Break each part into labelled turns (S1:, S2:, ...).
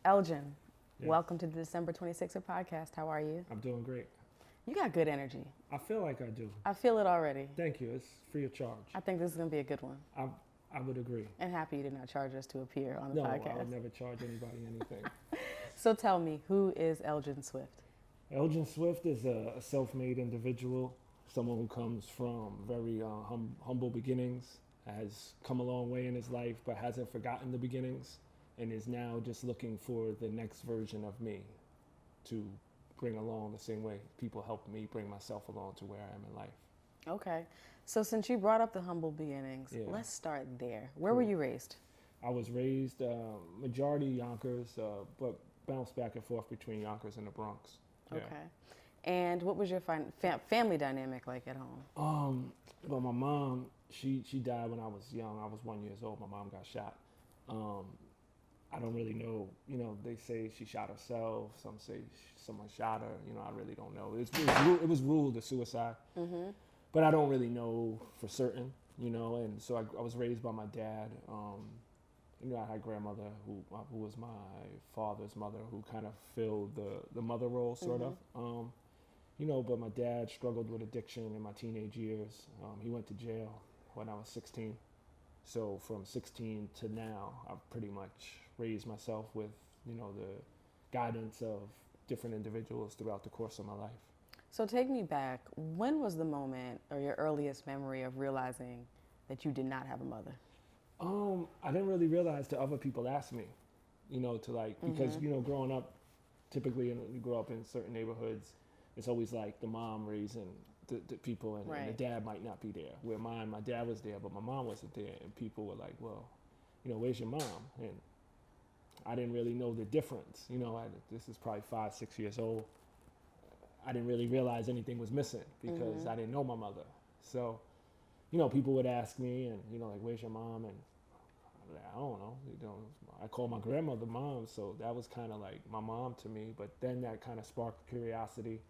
S1: Elgin,
S2: Yes.
S1: welcome to the December 26th podcast. How are you?
S2: I'm doing great.
S1: You got good energy.
S2: I feel like I do.
S1: I feel it already.
S2: Thank you. It's free of charge.
S1: I think this is going to be a good one.
S2: I would agree.
S1: And happy you did not charge us to appear on the
S2: No,
S1: podcast.
S2: I would never charge anybody anything.
S1: So tell me, who is Elgin Swift?
S2: Elgin Swift is a self-made individual, someone who comes from very humble beginnings, has come a long way in his life, but hasn't forgotten the beginnings, and is now just looking for the next version of me to bring along the same way people helped me bring myself along to where I am in life.
S1: Okay. So since you brought up the humble beginnings,
S2: Yeah.
S1: let's start there. Where were you raised?
S2: I was raised majority Yonkers, but bounced back and forth between Yonkers and the Bronx. Yeah.
S1: Okay. And what was your family dynamic like at home?
S2: Well, my mom, she died when I was young. I was 1 year old. My mom got shot. I don't really know. You know, they say she shot herself. Some say someone shot her. You know, I really don't know. It was ruled a suicide.
S1: Mm-hmm.
S2: But I don't really know for certain. You know, and so I was raised by my dad. You know, I had a grandmother who was my father's mother, who kind of filled the mother role, sort of. You know, but my dad struggled with addiction in my teenage years. He went to jail when I was 16. So from 16 to now, I've pretty much raised myself with, you know, the guidance of different individuals throughout the course of my life.
S1: So take me back. When was the moment or your earliest memory of realizing that you did not have a mother?
S2: I didn't really realize till other people asked me, you know, to like, because, you know, growing up, typically you grow up in certain neighborhoods, it's always like the mom raising the people and the dad might not be there. Where my dad was there, but my mom wasn't there. And people were like, well, you know, where's your mom? And I didn't really know the difference. You know, this is probably 5, 6 years old. I didn't really realize anything was missing because I didn't know my mother. So, you know, people would ask me and, you know, like, where's your mom? And I don't know. You know, I call my grandmother mom, so that was kind of like my mom to me. But then that kind of sparked curiosity.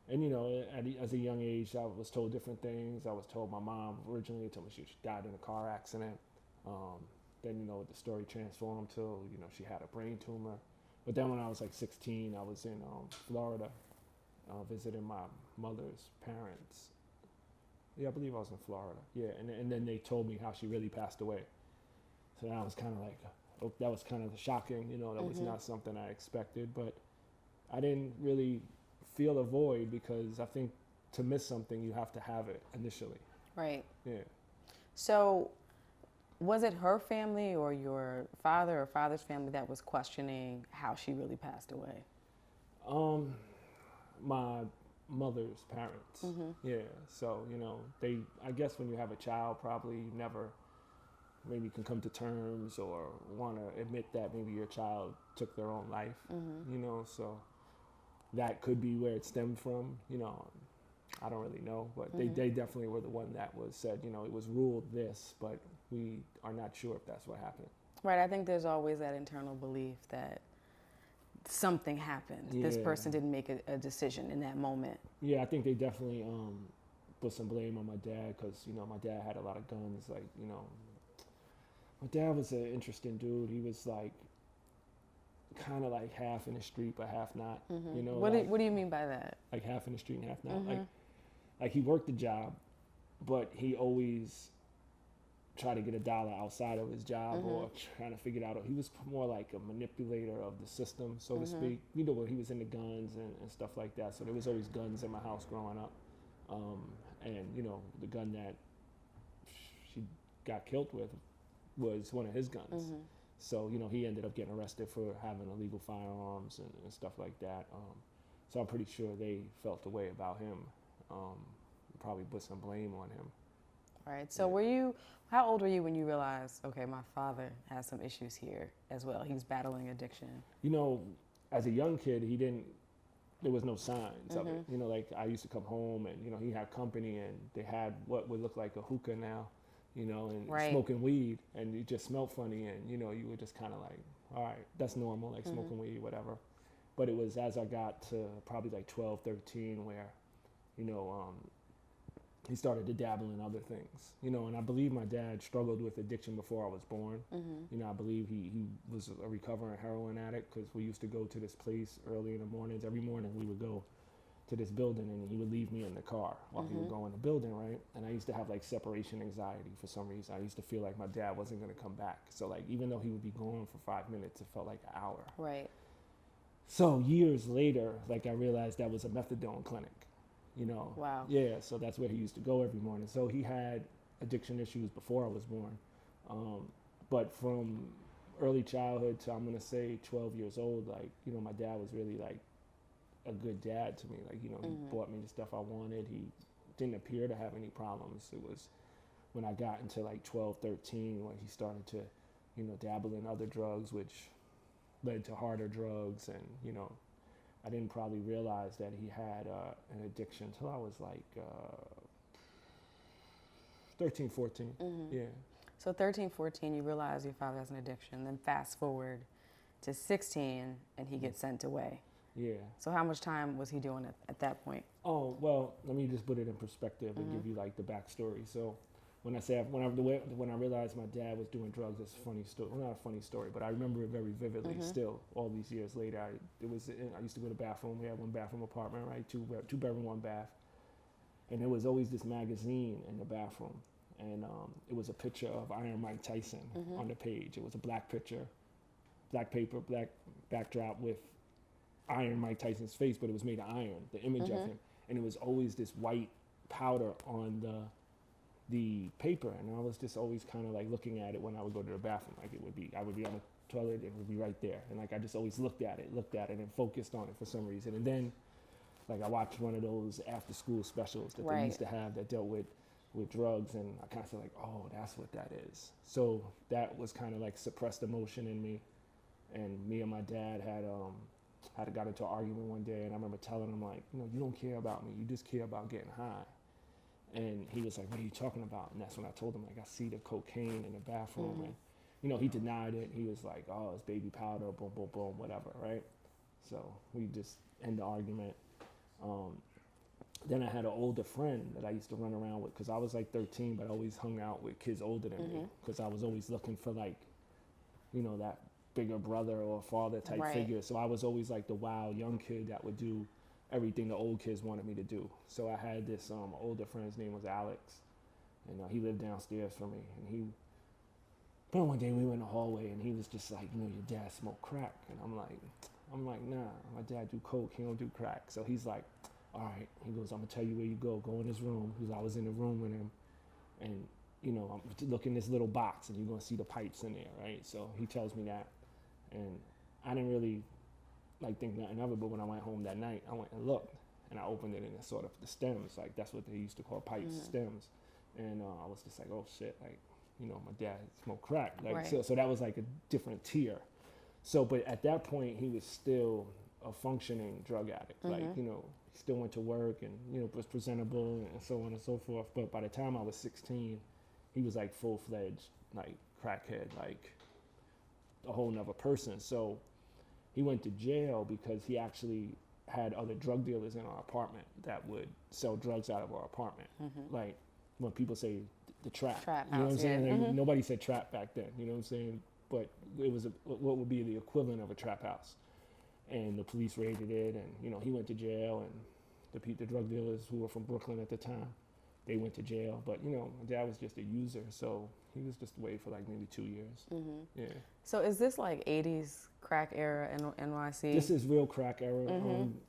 S2: And, you know, as a young age, I was told different things. I was told my mom originally told me she died in a car accident. Then, you know, the story transformed to, you know, she had a brain tumor. But then when I was like 16, I was in Florida visiting my mother's parents. Yeah, I believe I was in Florida. Yeah, and then they told me how she really passed away. So that was kind of like, that was kind of shocking. You know, that was not something I expected. But I didn't really feel a void because I think to miss something, you have to have it initially.
S1: Right.
S2: Yeah. So
S1: was it her family or your father or father's family that was questioning how she really passed away?
S2: My mother's parents. Yeah. So, you know, I guess when you have a child, probably you never maybe can come to terms or want to admit that maybe your child took their own life, you know, so that could be where it stemmed from, you know. I don't really know, but they definitely were the one that was said, you know, it was ruled this, but we are not sure if that's what happened.
S1: Right. I think there's always that internal belief that something happened.
S2: Yeah.
S1: This person didn't make a decision in that moment.
S2: Yeah, I think they definitely put some blame on my dad because, you know, my dad had a lot of guns. Like, you know, my dad was an interesting dude. He was like kind of like half in the street but half not. You know,
S1: What do you mean by that?
S2: Like half in the street and half not. Like he worked the job, but he always tried to get a dollar outside of his job or trying to figure it out. He was more like a manipulator of the system, so to speak. You know, he was into guns and stuff like that. So there was always guns in my house growing up. And, you know, the gun that she got killed with was one of his guns. So, you know, he ended up getting arrested for having illegal firearms and stuff like that. So I'm pretty sure they felt the way about him. Probably put some blame on him.
S1: Right. So how old were you when you realized, okay, my father has some issues here as well? He's battling addiction.
S2: You know, as a young kid, there was no signs of it. You know, like I used to come home and, you know, he had company and they had what would look like a hookah now, you know, and smoking weed and it just smelled funny. And, you know, you were just kind of like, all right, that's normal, like smoking weed, whatever. But it was as I got to probably like 12, 13 where, you know, he started to dabble in other things, and I believe my dad struggled with addiction before I was born. I believe he was a recovering heroin addict because we used to go to this place early in the mornings. Every morning we would go to this building and he would leave me in the car while he would go in the building, right? And I used to have like separation anxiety for some reason. I used to feel like my dad wasn't going to come back. So like even though he would be gone for 5 minutes, it felt like an hour.
S1: Right.
S2: So years later, like I realized that was a methadone clinic.
S1: Wow.
S2: Yeah, so that's where he used to go every morning. So he had addiction issues before I was born. But from early childhood to, I'm going to say 12 years old, like, my dad was really like a good dad to me. Like, he bought me the stuff I wanted. He didn't appear to have any problems. It was when I got into like 12, 13, when he started to, dabble in other drugs, which led to harder drugs. And, I didn't probably realize that he had an addiction until I was like 13, 14. Yeah.
S1: So 13, 14, you realize your father has an addiction. Then fast forward to 16 and he gets sent away.
S2: Yeah.
S1: So how much time was he doing at that point?
S2: Oh, well, let me just put it in perspective and give you like the backstory. So when I realized my dad was doing drugs, it's a funny story. Well, not a funny story, but I remember it very vividly still all these years later. I used to go to the bathroom. We had one bathroom apartment, right? Two bedroom, one bath. And there was always this magazine in the bathroom. And it was a picture of Iron Mike Tyson on the page. It was a black picture, black paper, black backdrop with Iron Mike Tyson's face, but it was made of iron, the image of him. And it was always this white powder on the paper, and I was just always kind of like looking at it when I would go to the bathroom. Like I would be on the toilet, it would be right there, and like I just always looked at it and focused on it for some reason. And then like I watched one of those after school specials that they used to have that dealt with drugs, and I kind of said like, oh, that's what that is. So that was kind of like suppressed emotion in me, and me and my dad had got into an argument one day, and I remember telling him like, you don't care about me, you just care about getting high. And he was like, what are you talking about? And that's when I told him, like, I see the cocaine in the bathroom. And, he denied it. He was like, oh, it's baby powder, boom, boom, boom, whatever, right? So we just end the argument. Then I had an older friend that I used to run around with because I was like 13, but I always hung out with kids older than me because I was always looking for like, that bigger brother or father type figure. So I was always like the wild young kid that would do everything the old kids wanted me to do. So I had this older friend, his name was Alex, and he lived downstairs from me. But one day we were in the hallway, and he was just like, your dad smoked crack, and I'm like, nah, my dad do coke, he don't do crack. So he's like, all right. He goes, I'm gonna tell you where you go in his room, because I was in the room with him, and I'm looking in this little box, and you're gonna see the pipes in there, right? So he tells me that, and I didn't really think nothing of it, but when I went home that night, I went and looked, and I opened it, and it's sort of the stems, like that's what they used to call pipes, stems, and I was just like, oh shit, like, my dad smoked crack, like, so that was like a different tier. So, but at that point, he was still a functioning drug addict, like, he still went to work and, was presentable and so on and so forth, but by the time I was 16, he was like full-fledged, like, crackhead, like a whole nother person. So he went to jail because he actually had other drug dealers in our apartment that would sell drugs out of our apartment. Like when people say the trap
S1: house,
S2: you know what I'm saying? Like, nobody said trap back then, you know what I'm saying? But it was what would be the equivalent of a trap house. And the police raided it, and he went to jail, and the drug dealers who were from Brooklyn at the time, they went to jail. But my dad was just a user, so he was just away for like maybe 2 years. Yeah.
S1: So is this like 80s crack era in NYC?
S2: This is real crack era.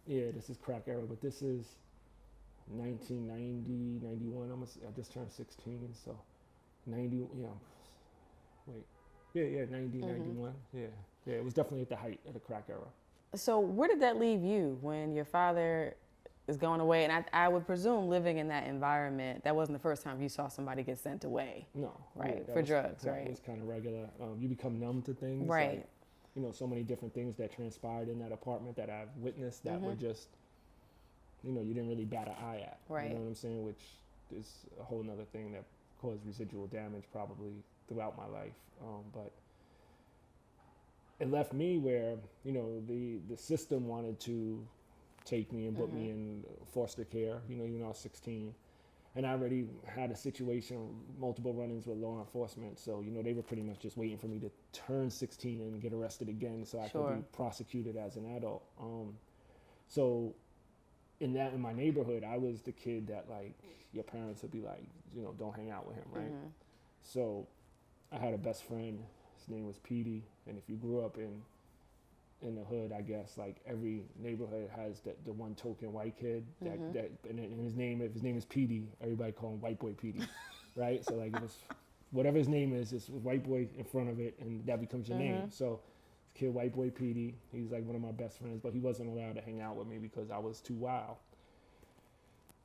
S2: Yeah, this is crack era, but this is 1990, 91. I just turned 16, so 90. Yeah. Wait. Yeah, 90, 91. Yeah, it was definitely at the height of the crack era.
S1: So where did that leave you when your father is going away? And I would presume living in that environment, that wasn't the first time you saw somebody get sent away.
S2: No.
S1: Right, for drugs, right?
S2: It was kind of regular. You become numb to things.
S1: Right.
S2: Like, so many different things that transpired in that apartment that I've witnessed that were just, you didn't really bat an eye at.
S1: Right.
S2: You know what I'm saying? Which is a whole nother thing that caused residual damage probably throughout my life. But it left me where, the system wanted to take me and put me in foster care, even though I was 16. And I already had a situation, multiple run-ins with law enforcement. So, you know, they were pretty much just waiting for me to turn 16 and get arrested again so I could be prosecuted as an adult. So in my neighborhood, I was the kid that, like, your parents would be like, you know, don't hang out with him, right? Mm-hmm. So I had a best friend. His name was Petey. And if you grew up in the hood, I guess, like, every neighborhood has the one token white kid that and his name, if his name is Petey, everybody call him white boy Petey, right? So, like, if it's whatever his name is, it's white boy in front of it, and that becomes your name. So this kid, white boy Petey, he's like one of my best friends, but he wasn't allowed to hang out with me because I was too wild.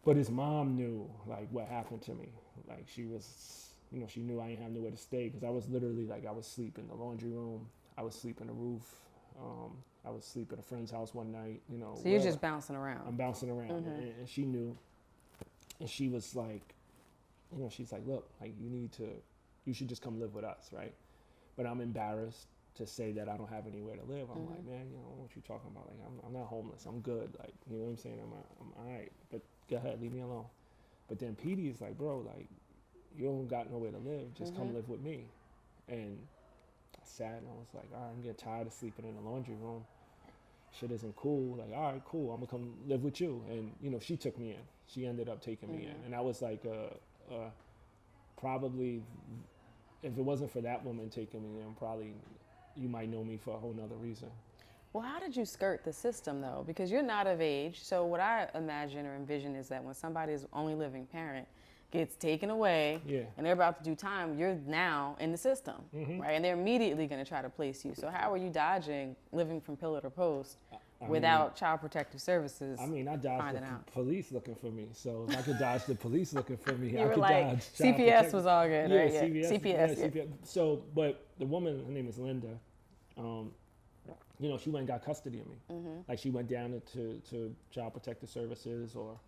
S2: But his mom knew, like, what happened to me. Like, she was, you know, she knew I didn't have nowhere to stay because I was literally, like, I was sleep in the laundry room, I was sleep in the roof. I was asleep at a friend's house one night, you know.
S1: So you're just bouncing around.
S2: I'm bouncing around. And she knew. And she was like, you know, she's like, look, like, you should just come live with us, right? But I'm embarrassed to say that I don't have anywhere to live. I'm like, man, you know, what you talking about? Like, I'm not homeless. I'm good. Like, you know what I'm saying? I'm all right. But go ahead, leave me alone. But then Petey is like, bro, like, you don't got nowhere to live. Just come live with me. And I sat and I was like, all right, I'm getting tired of sleeping in the laundry room. Shit isn't cool. Like, all right, cool. I'm gonna come live with you. And, you know, she took me in. She ended up taking me in. And that was like probably, if it wasn't for that woman taking me in, probably you might know me for a whole nother reason.
S1: Well, how did you skirt the system, though? Because you're not of age. So what I imagine or envision is that when somebody's only living parent gets taken away and they're about to do time, you're now in the system, right? And they're immediately going to try to place you. So how are you dodging living from pillar to post without Child Protective Services?
S2: I mean, I dodged the police looking for me. So if I could dodge the police looking for me,
S1: you
S2: I
S1: were
S2: could
S1: like,
S2: dodge
S1: CPS was all good, right? Yeah,
S2: CPS. CPS. So, but the woman, her name is Linda, you know, she went and got custody of me. Like, she went down to Child Protective Services or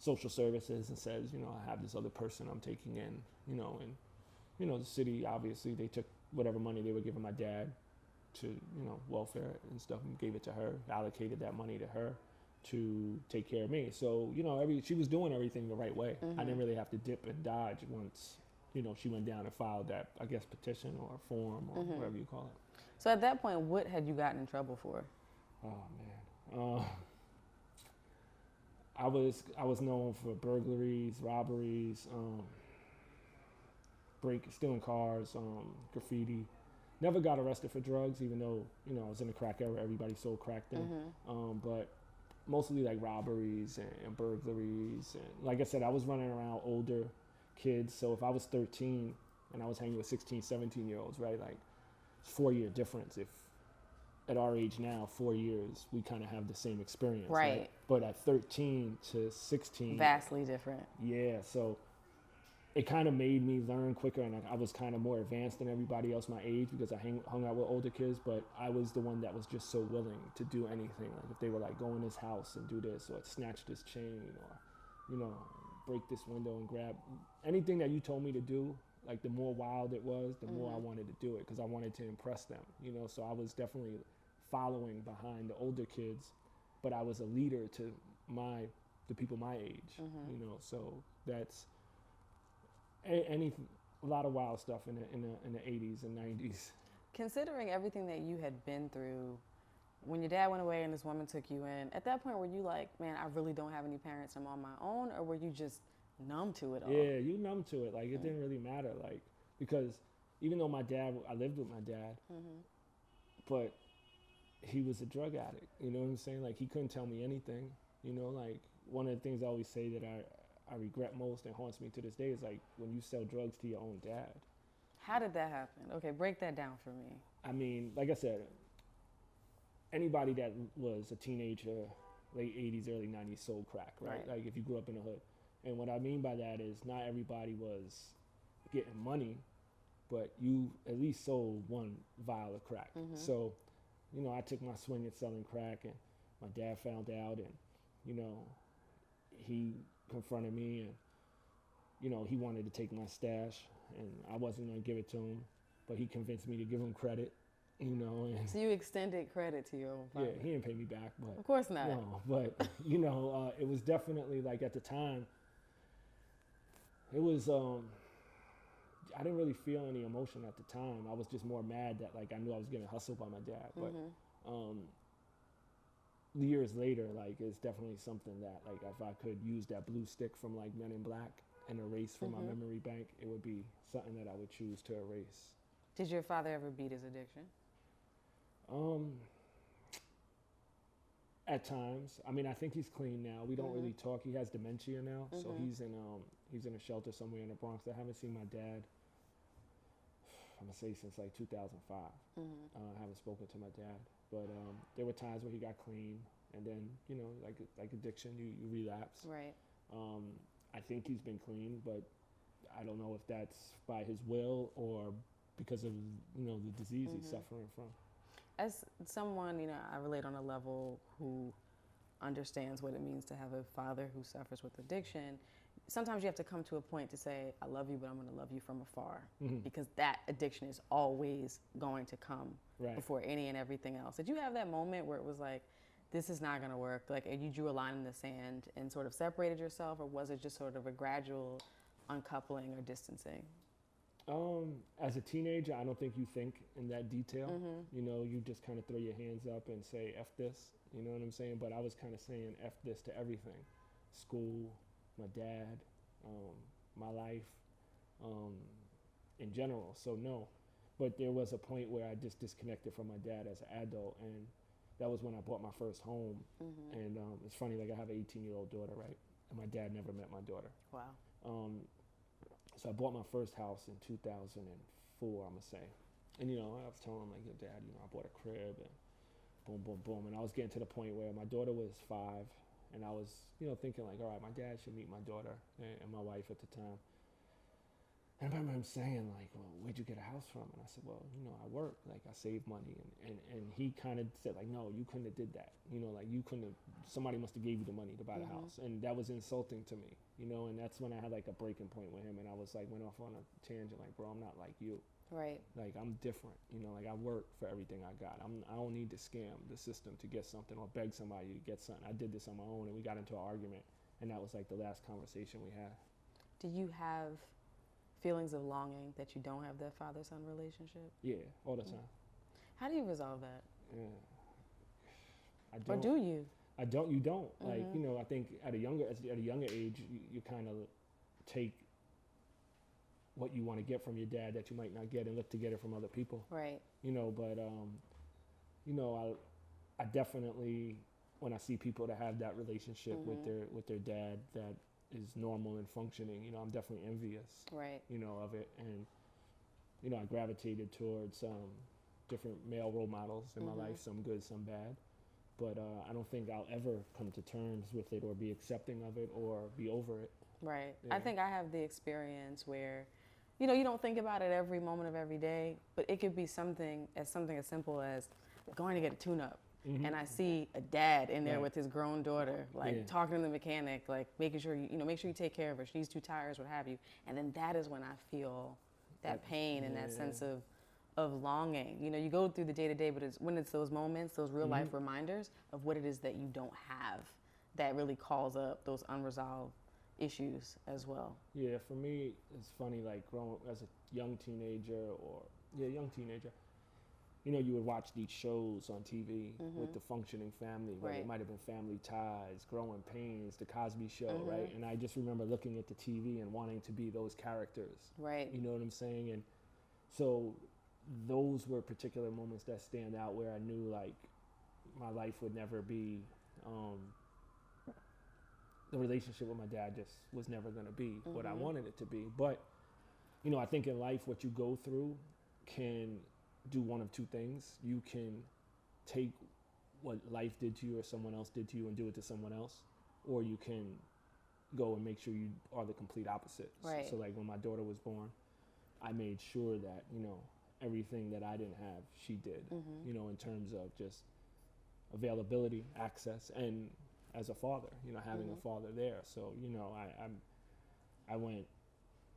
S2: social services and says, you know, I have this other person I'm taking in, you know, and, you know, the city, obviously, they took whatever money they were giving my dad to, you know, welfare and stuff and gave it to her, allocated that money to her to take care of me. So, you know, she was doing everything the right way. I didn't really have to dip and dodge once, you know, she went down and filed that, I guess, petition or form or whatever you call it.
S1: So at that point, what had you gotten in trouble for?
S2: Oh, man. I was known for burglaries, robberies, stealing cars, graffiti. Never got arrested for drugs, even though, you know, I was in the crack era. Everybody sold crack then. But mostly like robberies and burglaries. And like I said, I was running around older kids. So if I was 13 and I was hanging with 16, 17-year-olds, right? Like, it's 4-year difference. If at our age now, 4 years, we kind of have the same experience.
S1: Right.
S2: But at 13 to 16.
S1: Vastly different.
S2: Yeah. So it kind of made me learn quicker, and I was kind of more advanced than everybody else my age because I hung out with older kids, but I was the one that was just so willing to do anything. Like, if they were like, go in this house and do this, or snatch this chain, or, you know, break this window and grab anything that you told me to do, like, the more wild it was, the more I wanted to do it because I wanted to impress them, you know. So I was definitely following behind the older kids, but I was a leader to the people my age, you know. So that's a lot of wild stuff in the 80s and 90s.
S1: Considering everything that you had been through, when your dad went away and this woman took you in, at that point were you like, man, I really don't have any parents, I'm on my own, or were you just numb to it all?
S2: Yeah, you numb to it. Like, it didn't really matter, like, because even though I lived with my dad, but he was a drug addict, you know what I'm saying? Like, he couldn't tell me anything, you know. Like, one of the things I always say that I regret most and haunts me to this day is, like, when you sell drugs to your own dad.
S1: How did that happen? Okay, break that down for me.
S2: I mean, like I said, anybody that was a teenager, late 80s, early 90s, sold crack, right? Like, if you grew up in the hood. And what I mean by that is not everybody was getting money, but you at least sold one vial of crack. So, you know, I took my swing at selling crack, and my dad found out, and, you know, he confronted me, and, you know, he wanted to take my stash, and I wasn't going to give it to him, but he convinced me to give him credit, you know. And
S1: so you extended credit to your own father?
S2: Yeah, he didn't pay me back, but
S1: of course not.
S2: No, but, you know, it was definitely, like, at the time, It was, I didn't really feel any emotion at the time. I was just more mad that like I knew I was getting hustled by my dad. But years later, like it's definitely something that like if I could use that blue stick from like Men in Black and erase from my memory bank, it would be something that I would choose to erase.
S1: Did your father ever beat his addiction?
S2: At times. I mean, I think he's clean now. We don't really talk. He has dementia now, so he's in a shelter somewhere in the Bronx. I haven't seen my dad, I'm gonna say since like 2005. I haven't spoken to my dad, but there were times where he got clean, and then you know, like addiction, you relapse.
S1: Right.
S2: I think he's been clean, but I don't know if that's by his will or because of the disease he's suffering from.
S1: As someone, I relate on a level who understands what it means to have a father who suffers with addiction. Sometimes you have to come to a point to say, I love you, but I'm going to love you from afar. Because that addiction is always going to come before any and everything else. Did you have that moment where it was like, this is not going to work? Like, you drew a line in the sand and sort of separated yourself, or was it just sort of a gradual uncoupling or distancing?
S2: As a teenager, I don't think you think in that detail. You just kind of throw your hands up and say, F this, you know what I'm saying? But I was kind of saying F this to everything. School, my dad, my life, in general. So no, but there was a point where I just disconnected from my dad as an adult, and that was when I bought my first home. And it's funny, like I have an 18-year-old daughter, right? And my dad never met my daughter.
S1: Wow.
S2: So I bought my first house in 2004, I'm gonna say. And I was telling him like, yo, Dad, I bought a crib and boom, boom, boom. And I was getting to the point where my daughter was 5, and I was, thinking like, all right, my dad should meet my daughter and my wife at the time. And I remember him saying like, well, where'd you get a house from? And I said, well, I work, like I save money. And he kind of said like, no, you couldn't have did that. Like you couldn't have, somebody must have gave you the money to buy the house. And that was insulting to me, and that's when I had like a breaking point with him. And I was like, went off on a tangent, like, bro, I'm not like you.
S1: Right.
S2: Like I'm different, like I work for everything I got. I don't need to scam the system to get something or beg somebody to get something. I did this on my own, and we got into an argument. And that was like the last conversation we had.
S1: Do you have feelings of longing that you don't have that father-son relationship?
S2: Yeah, all the time.
S1: How do you resolve that?
S2: Yeah. I don't.
S1: Or do you?
S2: I don't. You don't. Like I think at a younger age, you kind of take what you want to get from your dad that you might not get and look to get it from other people.
S1: Right.
S2: But I definitely, when I see people that have that relationship with their dad that is normal and functioning, I'm definitely envious.
S1: Right.
S2: Of it, and I gravitated towards different male role models in my life, some good, some bad. But I don't think I'll ever come to terms with it or be accepting of it or be over it.
S1: Right.
S2: Yeah.
S1: I think I have the experience where, you don't think about it every moment of every day, but it could be something as simple as going to get a tune-up. And I see a dad in there with his grown daughter, like talking to the mechanic, like making sure make sure you take care of her. She needs 2 tires, what have you. And then that is when I feel that pain and that sense of longing. You go through the day-to-day, but when it's those moments, those real life reminders of what it is that you don't have, that really calls up those unresolved issues as well.
S2: Yeah, for me, it's funny, like growing as a young teenager you would watch these shows on TV with the functioning family, where it might have been Family Ties, Growing Pains, The Cosby Show, right? And I just remember looking at the TV and wanting to be those characters.
S1: Right.
S2: You know what I'm saying? And so those were particular moments that stand out where I knew like my life would never be, the relationship with my dad just was never going to be what I wanted it to be. But, I think in life what you go through can do one of two things. You can take what life did to you or someone else did to you and do it to someone else, or you can go and make sure you are the complete opposite.
S1: Right.
S2: So like when my daughter was born, I made sure that, everything that I didn't have, she did, in terms of just availability, access, and as a father, having a father there. So, I went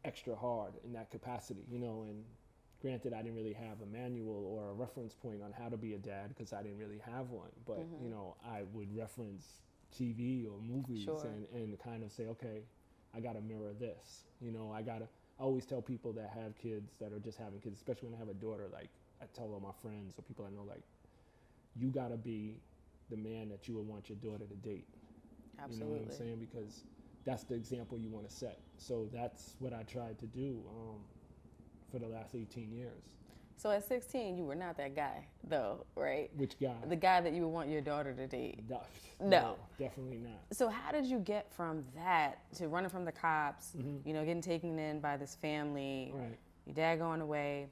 S2: extra hard in that capacity, and granted, I didn't really have a manual or a reference point on how to be a dad because I didn't really have one. But, I would reference TV or movies and kind of say, okay, I got to mirror this. I always tell people that have kids, that are just having kids, especially when I have a daughter, like I tell all my friends or people I know, like, you got to be the man that you would want your daughter to date.
S1: Absolutely.
S2: You know what I'm saying? Because that's the example you want to set. So that's what I tried to do for the last 18 years.
S1: So at 16, you were not that guy, though, right?
S2: Which guy?
S1: The guy that you would want your daughter to date.
S2: No, definitely not.
S1: So how did you get from that to running from the cops, getting taken in by this family,
S2: right.
S1: your dad going away,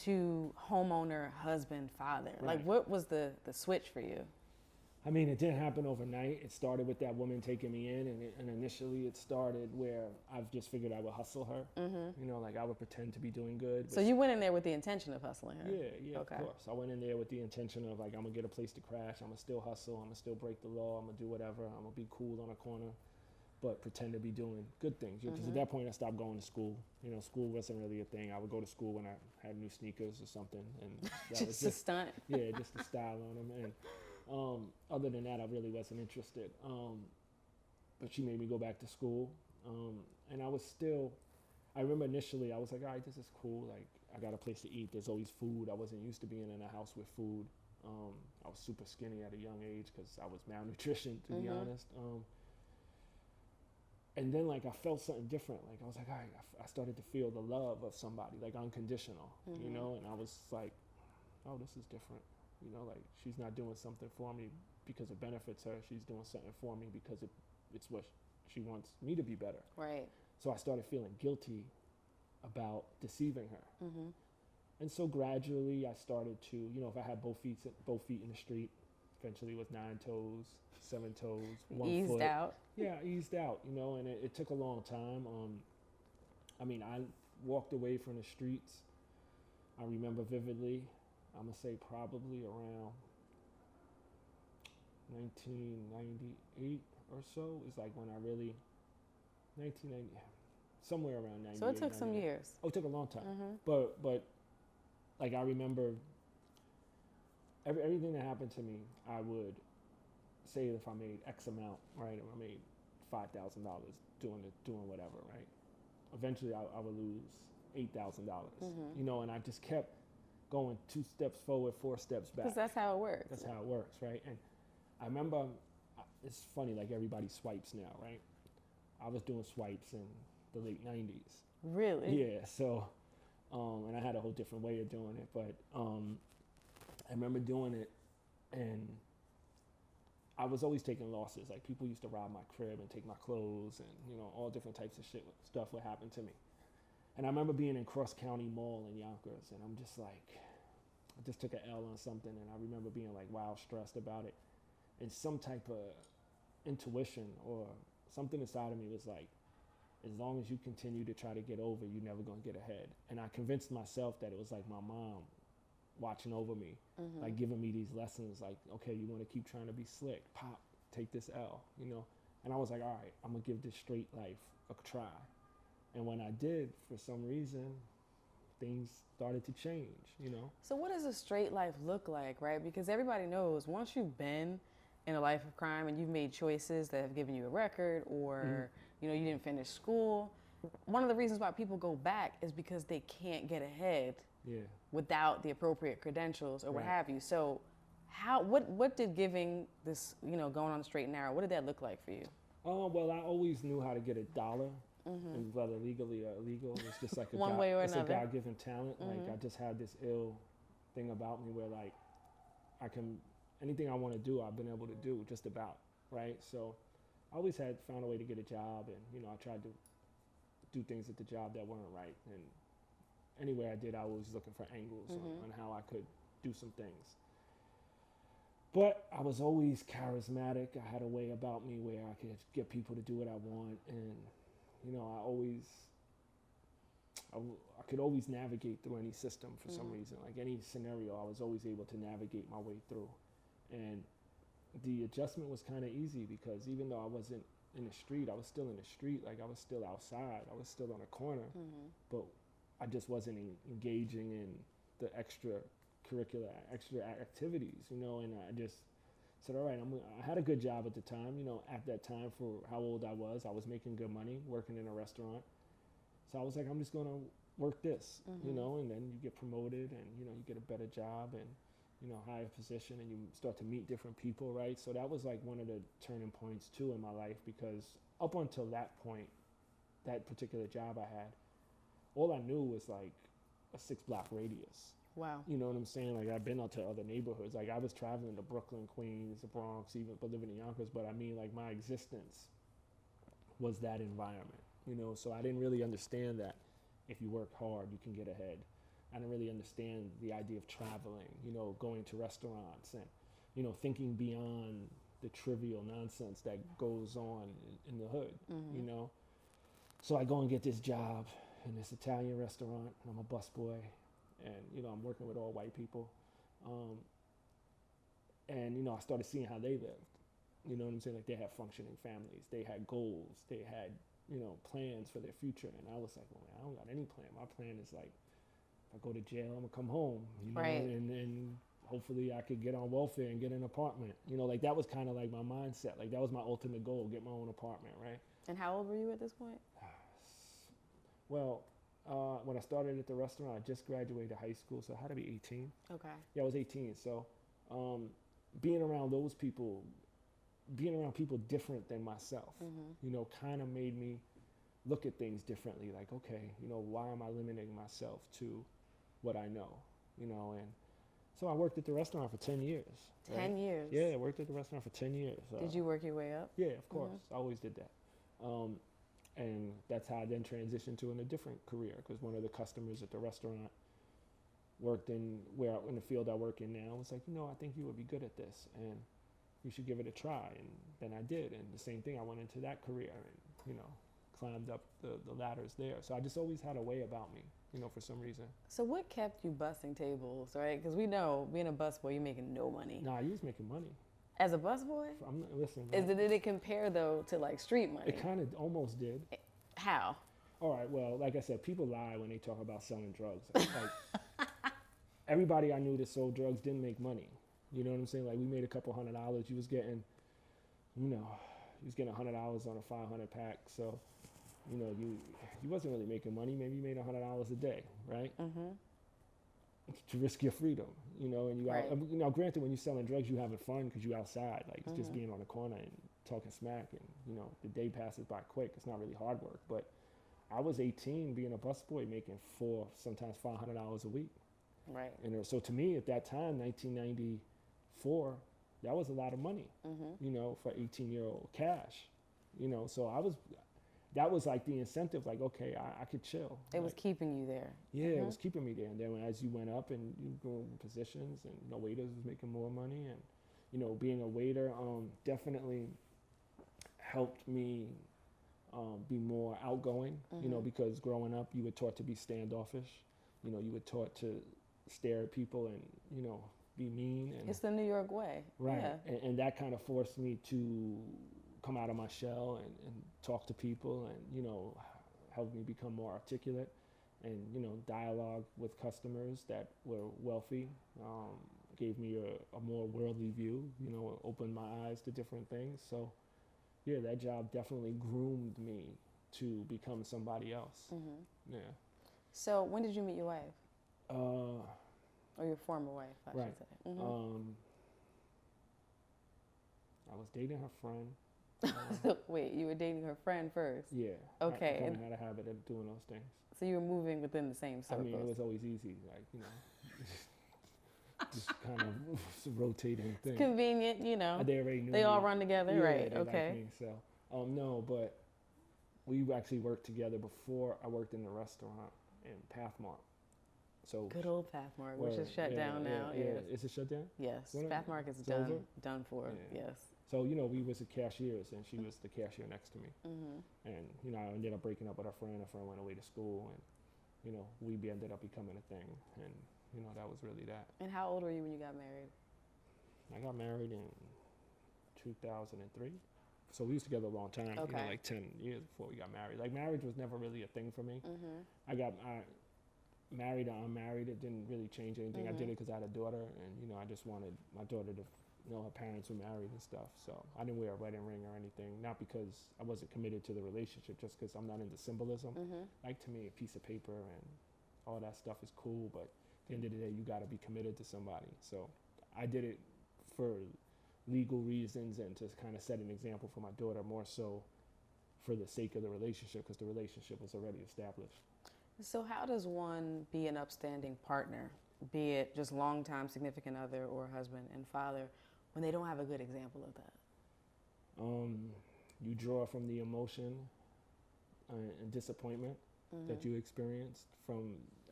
S1: to homeowner, husband, father?
S2: Right.
S1: Like, what was the switch for you?
S2: I mean, it didn't happen overnight. It started with that woman taking me in, and initially it started where I've just figured I would hustle her. Like I would pretend to be doing good.
S1: So you went in there with the intention of hustling her?
S2: Yeah, okay. Of course. I went in there with the intention of, like, I'm going to get a place to crash. I'm going to still hustle. I'm going to still break the law. I'm going to do whatever. I'm going to be cool on a corner, but pretend to be doing good things. Because at that point, I stopped going to school. School wasn't really a thing. I would go to school when I had new sneakers or something. And that was
S1: just a stunt?
S2: Yeah, just to style on them. And other than that, I really wasn't interested. But she made me go back to school. And I remember initially I was like, all right, this is cool. Like, I got a place to eat. There's always food. I wasn't used to being in a house with food. I was super skinny at a young age because I was malnutrition, to be honest. And then, like, I felt something different. Like, I was like, all right, I started to feel the love of somebody, like unconditional, and I was like, oh, this is different. Like, she's not doing something for me because it benefits her. She's doing something for me because it's what she wants me to be better.
S1: Right.
S2: So I started feeling guilty about deceiving her. And so gradually I started to, if I had both feet in the street, eventually it was 9 toes, 7 toes, 1 foot.
S1: Eased out.
S2: Yeah, eased out, and it took a long time. I mean, I walked away from the streets. I remember vividly, I'm going to say probably around 1998 or so is like when I really, 1990, somewhere around 98.
S1: So it took some years.
S2: Oh, it took a long time. But like, I remember everything that happened to me, I would say if I made X amount, right, or I made $5,000 doing whatever, right? Eventually I would lose $8,000, and I just kept going 2 steps forward, 4 steps back.
S1: Because that's how it works.
S2: That's how it works, right? And I remember, it's funny, like everybody swipes now, right? I was doing swipes in the late 90s.
S1: Really?
S2: Yeah, so, and I had a whole different way of doing it, but I remember doing it, and I was always taking losses. Like, people used to rob my crib and take my clothes, and, all different types of stuff would happen to me. And I remember being in Cross County Mall in Yonkers, and I'm just like, I just took an L on something, and I remember being like wild stressed about it. And some type of intuition or something inside of me was like, as long as you continue to try to get over, you're never going to get ahead. And I convinced myself that it was like my mom watching over me, like giving me these lessons, like, okay, you want to keep trying to be slick, pop, take this L, And I was like, all right, I'm going to give this straight life a try. And when I did, for some reason, things started to change,
S1: So what does a straight life look like, right? Because everybody knows once you've been in a life of crime and you've made choices that have given you a record or, you didn't finish school, one of the reasons why people go back is because they can't get ahead without the appropriate credentials or what have you. So what did giving this, going on the straight and narrow, what did that look like for you?
S2: Well, I always knew how to get $1. And whether legally or illegal, it's just like a God-given talent. Like, I just had this ill thing about me where, like, anything I want to do, I've been able to do just about, right? So I always found a way to get a job, and, I tried to do things at the job that weren't right. And anywhere I did, I was looking for angles on how I could do some things. But I was always charismatic. I had a way about me where I could get people to do what I want, and I could always navigate through any system for some reason. Like, any scenario, I was always able to navigate my way through. And the adjustment was kind of easy because even though I wasn't in the street, I was still in the street. Like, I was still outside. I was still on a corner. But I just wasn't engaging in the extra activities, and said, all right, I had a good job at the time. You know, at that time for how old I was making good money working in a restaurant. So I was like, I'm just going to work this, you know, and then you get promoted and, you know, you get a better job and, you know, higher position and you start to meet different people, right? So that was like one of the turning points too in my life, because up until that point, that particular job I had, all I knew was like a 6-block radius.
S1: Wow.
S2: You know what I'm saying? Like I've been out to other neighborhoods. Like I was traveling to Brooklyn, Queens, the Bronx, even but living in Yonkers. But I mean, like my existence was that environment, you know? So I didn't really understand that if you work hard, you can get ahead. I didn't really understand the idea of traveling, you know, going to restaurants and, you know, thinking beyond the trivial nonsense that goes on in the hood, you know? So I go and get this job in this Italian restaurant. I'm a busboy and, you know, I'm working with all white people. And, you know, I started seeing how they lived. You know what I'm saying? Like they had functioning families. They had goals. They had, you know, plans for their future. And I was like, well, man, I don't got any plan. My plan is like, if I go to jail, I'm gonna come home, you know, and hopefully I could get on welfare and get an apartment. You know, like that was kind of like my mindset. Like that was my ultimate goal, get my own apartment, right?
S1: And how old were you at this point?
S2: Well, when I started at the restaurant, I just graduated high school, so I had to be 18.
S1: Okay.
S2: Yeah, I was 18. So being around those people, being around people different than myself, you know, kind of made me look at things differently. Like, okay, you know, why am I limiting myself to what I know, you know? And so I worked at the restaurant for 10 years.
S1: 10 years?
S2: Yeah, I worked at the restaurant for 10 years.
S1: Did you work your way up?
S2: Yeah, of course. I always did that. And that's how I then transitioned to in a different career, because one of the customers at the restaurant worked in the field I work in now. Was like, you know, I think you would be good at this and you should give it a try. And then I did. And the same thing, I went into that career and, you know, climbed up the ladders there. So I just always had a way about me, you know, for some reason.
S1: So what kept you busting tables, right? Because we know being a busboy, you're making no money.
S2: Nah, you was making money.
S1: As a busboy?
S2: Listen.
S1: Did it compare, though, to like street money?
S2: It kind of almost did.
S1: How?
S2: All right, well, like I said, people lie when they talk about selling drugs. Like, everybody I knew that sold drugs didn't make money. You know what I'm saying? Like, we made a couple $100. You was getting, you know, $100 on a 500 pack. So, you know, you wasn't really making money. Maybe you made $100 a day, right? To risk your freedom, you know, and you know, granted, when you're selling drugs, you having fun because you outside, like it's just being on the corner and talking smack, and you know, the day passes by quick. It's not really hard work, but I was 18, being a busboy, making sometimes $500 a week.
S1: Right.
S2: And so to me, at that time, 1994, that was a lot of money, you know, for 18-year-old cash, you know. So that was like the incentive, like, okay, I could chill.
S1: It was keeping you there.
S2: Yeah, it was keeping me there. And then as you went up and you grew in positions, and, you know, waiters was making more money. And, you know, being a waiter definitely helped me be more outgoing, you know, because growing up, you were taught to be standoffish. You know, you were taught to stare at people and, you know, be mean. And,
S1: it's the New York way.
S2: Right.
S1: Yeah.
S2: And that kind of forced me to come out of my shell and talk to people and, you know, help me become more articulate and, you know, dialogue with customers that were wealthy, gave me a more worldly view, you know, opened my eyes to different things. So, yeah, that job definitely groomed me to become somebody else. Yeah.
S1: So when did you meet your wife? Or your former wife, I
S2: right.
S1: should say.
S2: I was dating her friend.
S1: Wait, you were dating her friend first?
S2: Yeah.
S1: Okay.
S2: I kind of had a habit of doing those things.
S1: So you were moving within the same circles?
S2: I mean, it was always easy, like, you know, just kind of rotating things.
S1: It's convenient, you know.
S2: They already knew
S1: They all run together,
S2: yeah,
S1: right?
S2: They
S1: okay.
S2: Liked me, so, no, but we actually worked together before I worked in the restaurant in Pathmark. So
S1: good old Pathmark, which is shut down now.
S2: Yeah. Is it shut down?
S1: Yes, Pathmark is done for.
S2: Yeah.
S1: Yes.
S2: So, you know, we was the cashiers, and she was the cashier next to me. And, you know, I ended up breaking up with her friend. Her friend went away to school, and, you know, we ended up becoming a thing. And, you know, that was really that.
S1: And how old were you when you got married?
S2: I got married in 2003. So we was together a long time, you know, like 10 years before we got married. Like, marriage was never really a thing for me. I married or unmarried, it didn't really change anything. I did it because I had a daughter, and, you know, I just wanted my daughter to her parents were married and stuff. So I didn't wear a wedding ring or anything, not because I wasn't committed to the relationship, just because I'm not into symbolism. Like, to me, a piece of paper and all that stuff is cool, but at the end of the day, you got to be committed to somebody. So I did it for legal reasons and to kind of set an example for my daughter, more so for the sake of the relationship, because the relationship was already established.
S1: So how does one be an upstanding partner, be it just longtime significant other or husband and father, when they don't have a good example of that?
S2: You draw from the emotion and disappointment that you experienced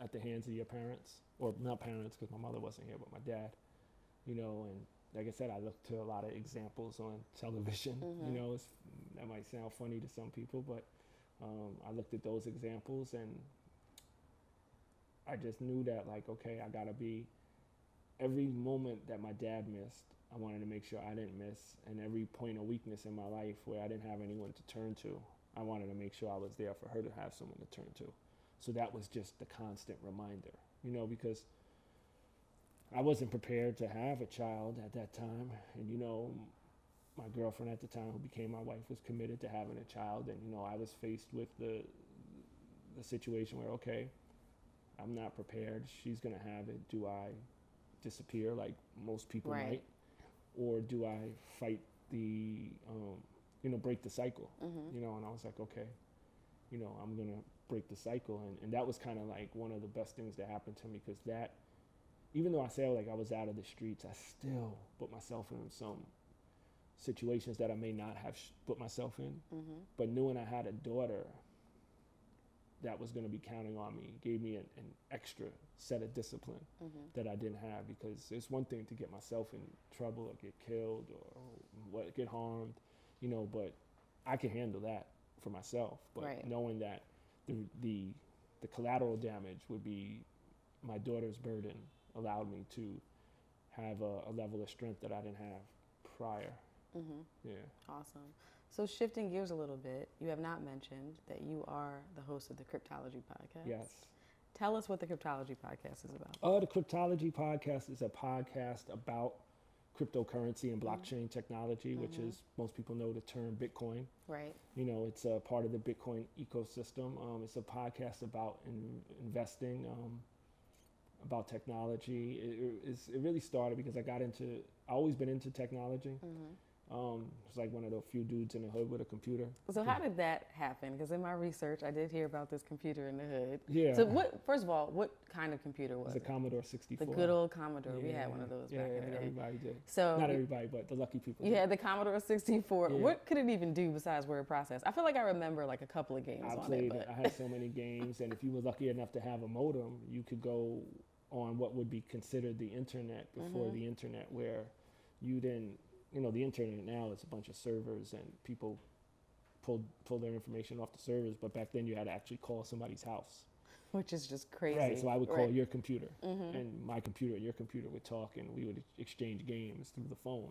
S2: at the hands of your parents, or not parents, because my mother wasn't here, but my dad, and like I said, I look to a lot of examples on television. That might sound funny to some people, but I looked at those examples and I just knew that, like, okay, I gotta be, every moment that my dad missed, I wanted to make sure I didn't miss, and every point of weakness in my life where I didn't have anyone to turn to, I wanted to make sure I was there for her to have someone to turn to. So that was just the constant reminder, because I wasn't prepared to have a child at that time. And, my girlfriend at the time, who became my wife, was committed to having a child. And, I was faced with the situation where, okay, I'm not prepared. She's going to have it. Do I disappear like most people might? Or do I fight break the cycle? And I was like, okay, I'm going to break the cycle. And that was kind of like one of the best things that happened to me, because that, even though I say like I was out of the streets, I still put myself in some situations that I may not have put myself in. But knowing I had a daughter that was going to be counting on me gave me an extra set of discipline that I didn't have, because it's one thing to get myself in trouble or get killed or get harmed, but I can handle that for myself. But knowing that the collateral damage would be my daughter's burden allowed me to have a level of strength that I didn't have prior. Yeah.
S1: Awesome. So shifting gears a little bit, you have not mentioned that you are the host of the Cryptology Podcast.
S2: Yes.
S1: Tell us what the Cryptology Podcast is about.
S2: The Cryptology Podcast is a podcast about cryptocurrency and blockchain technology, which is, most people know the term Bitcoin.
S1: Right.
S2: It's a part of the Bitcoin ecosystem. It's a podcast about investing, about technology. It really started because I always been into technology. It's like one of the few dudes in the hood with a computer.
S1: So how did that happen? Because in my research, I did hear about this computer in the hood.
S2: Yeah.
S1: So first of all, what kind of computer was it?
S2: It was a Commodore 64.
S1: The good old Commodore. Yeah, we had one of those back in the day.
S2: Everybody did.
S1: So
S2: not everybody, but the lucky people
S1: You
S2: did.
S1: had the Commodore 64.
S2: Yeah.
S1: What could it even do besides word process? I feel like I remember like a couple of games on it. But
S2: I had so many games, and if you were lucky enough to have a modem, you could go on what would be considered the internet before the internet, where you didn't, the internet now is a bunch of servers and people pull their information off the servers, but back then you had to actually call somebody's house.
S1: Which is just crazy.
S2: Right, so I would call your computer, and my computer and your computer would talk, and we would exchange games through the phone.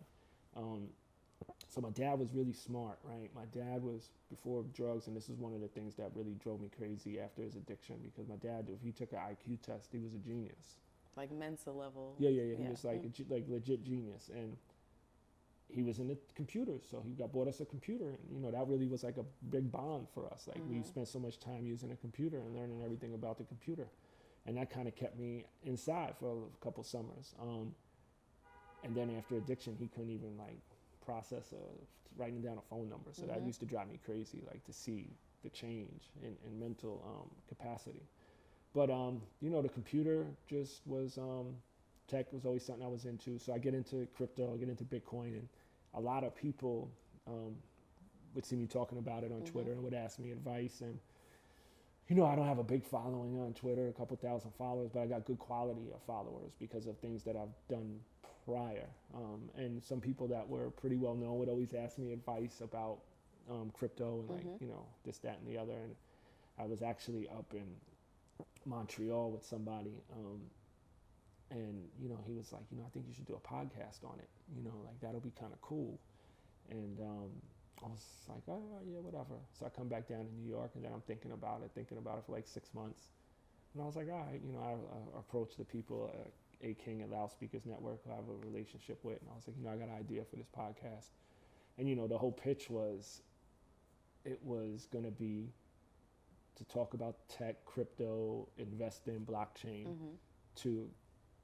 S2: So my dad was really smart, right? My dad was, before drugs, and this is one of the things that really drove me crazy after his addiction, because my dad, if he took an IQ test, he was a genius.
S1: Like Mensa level.
S2: Yeah. He was like legit genius, and he was in the computers, so he bought us a computer, and that really was like a big bond for us. Like we spent so much time using a computer and learning everything about the computer, and that kind of kept me inside for a couple summers. And then after addiction, he couldn't even like process writing down a phone number, so that used to drive me crazy, like to see the change in mental capacity. But the computer just was tech was always something I was into. So I get into crypto, I get into Bitcoin, and a lot of people would see me talking about it on Twitter and would ask me advice. And, I don't have a big following on Twitter, a couple thousand followers, but I got good quality of followers because of things that I've done prior. And some people that were pretty well known would always ask me advice about crypto and this, that, and the other. And I was actually up in Montreal with somebody, and he was like, I think you should do a podcast on it, like that'll be kind of cool. And I was like, oh yeah, whatever. So I come back down to New York, and then I'm thinking about it for like 6 months. And I was like, all right, you know, I approached the people, A King at Loudspeakers Network, who I have a relationship with, and I was like, you know, I got an idea for this podcast. And, you know, the whole pitch was, it was going to be to talk about tech, crypto, investing, blockchain to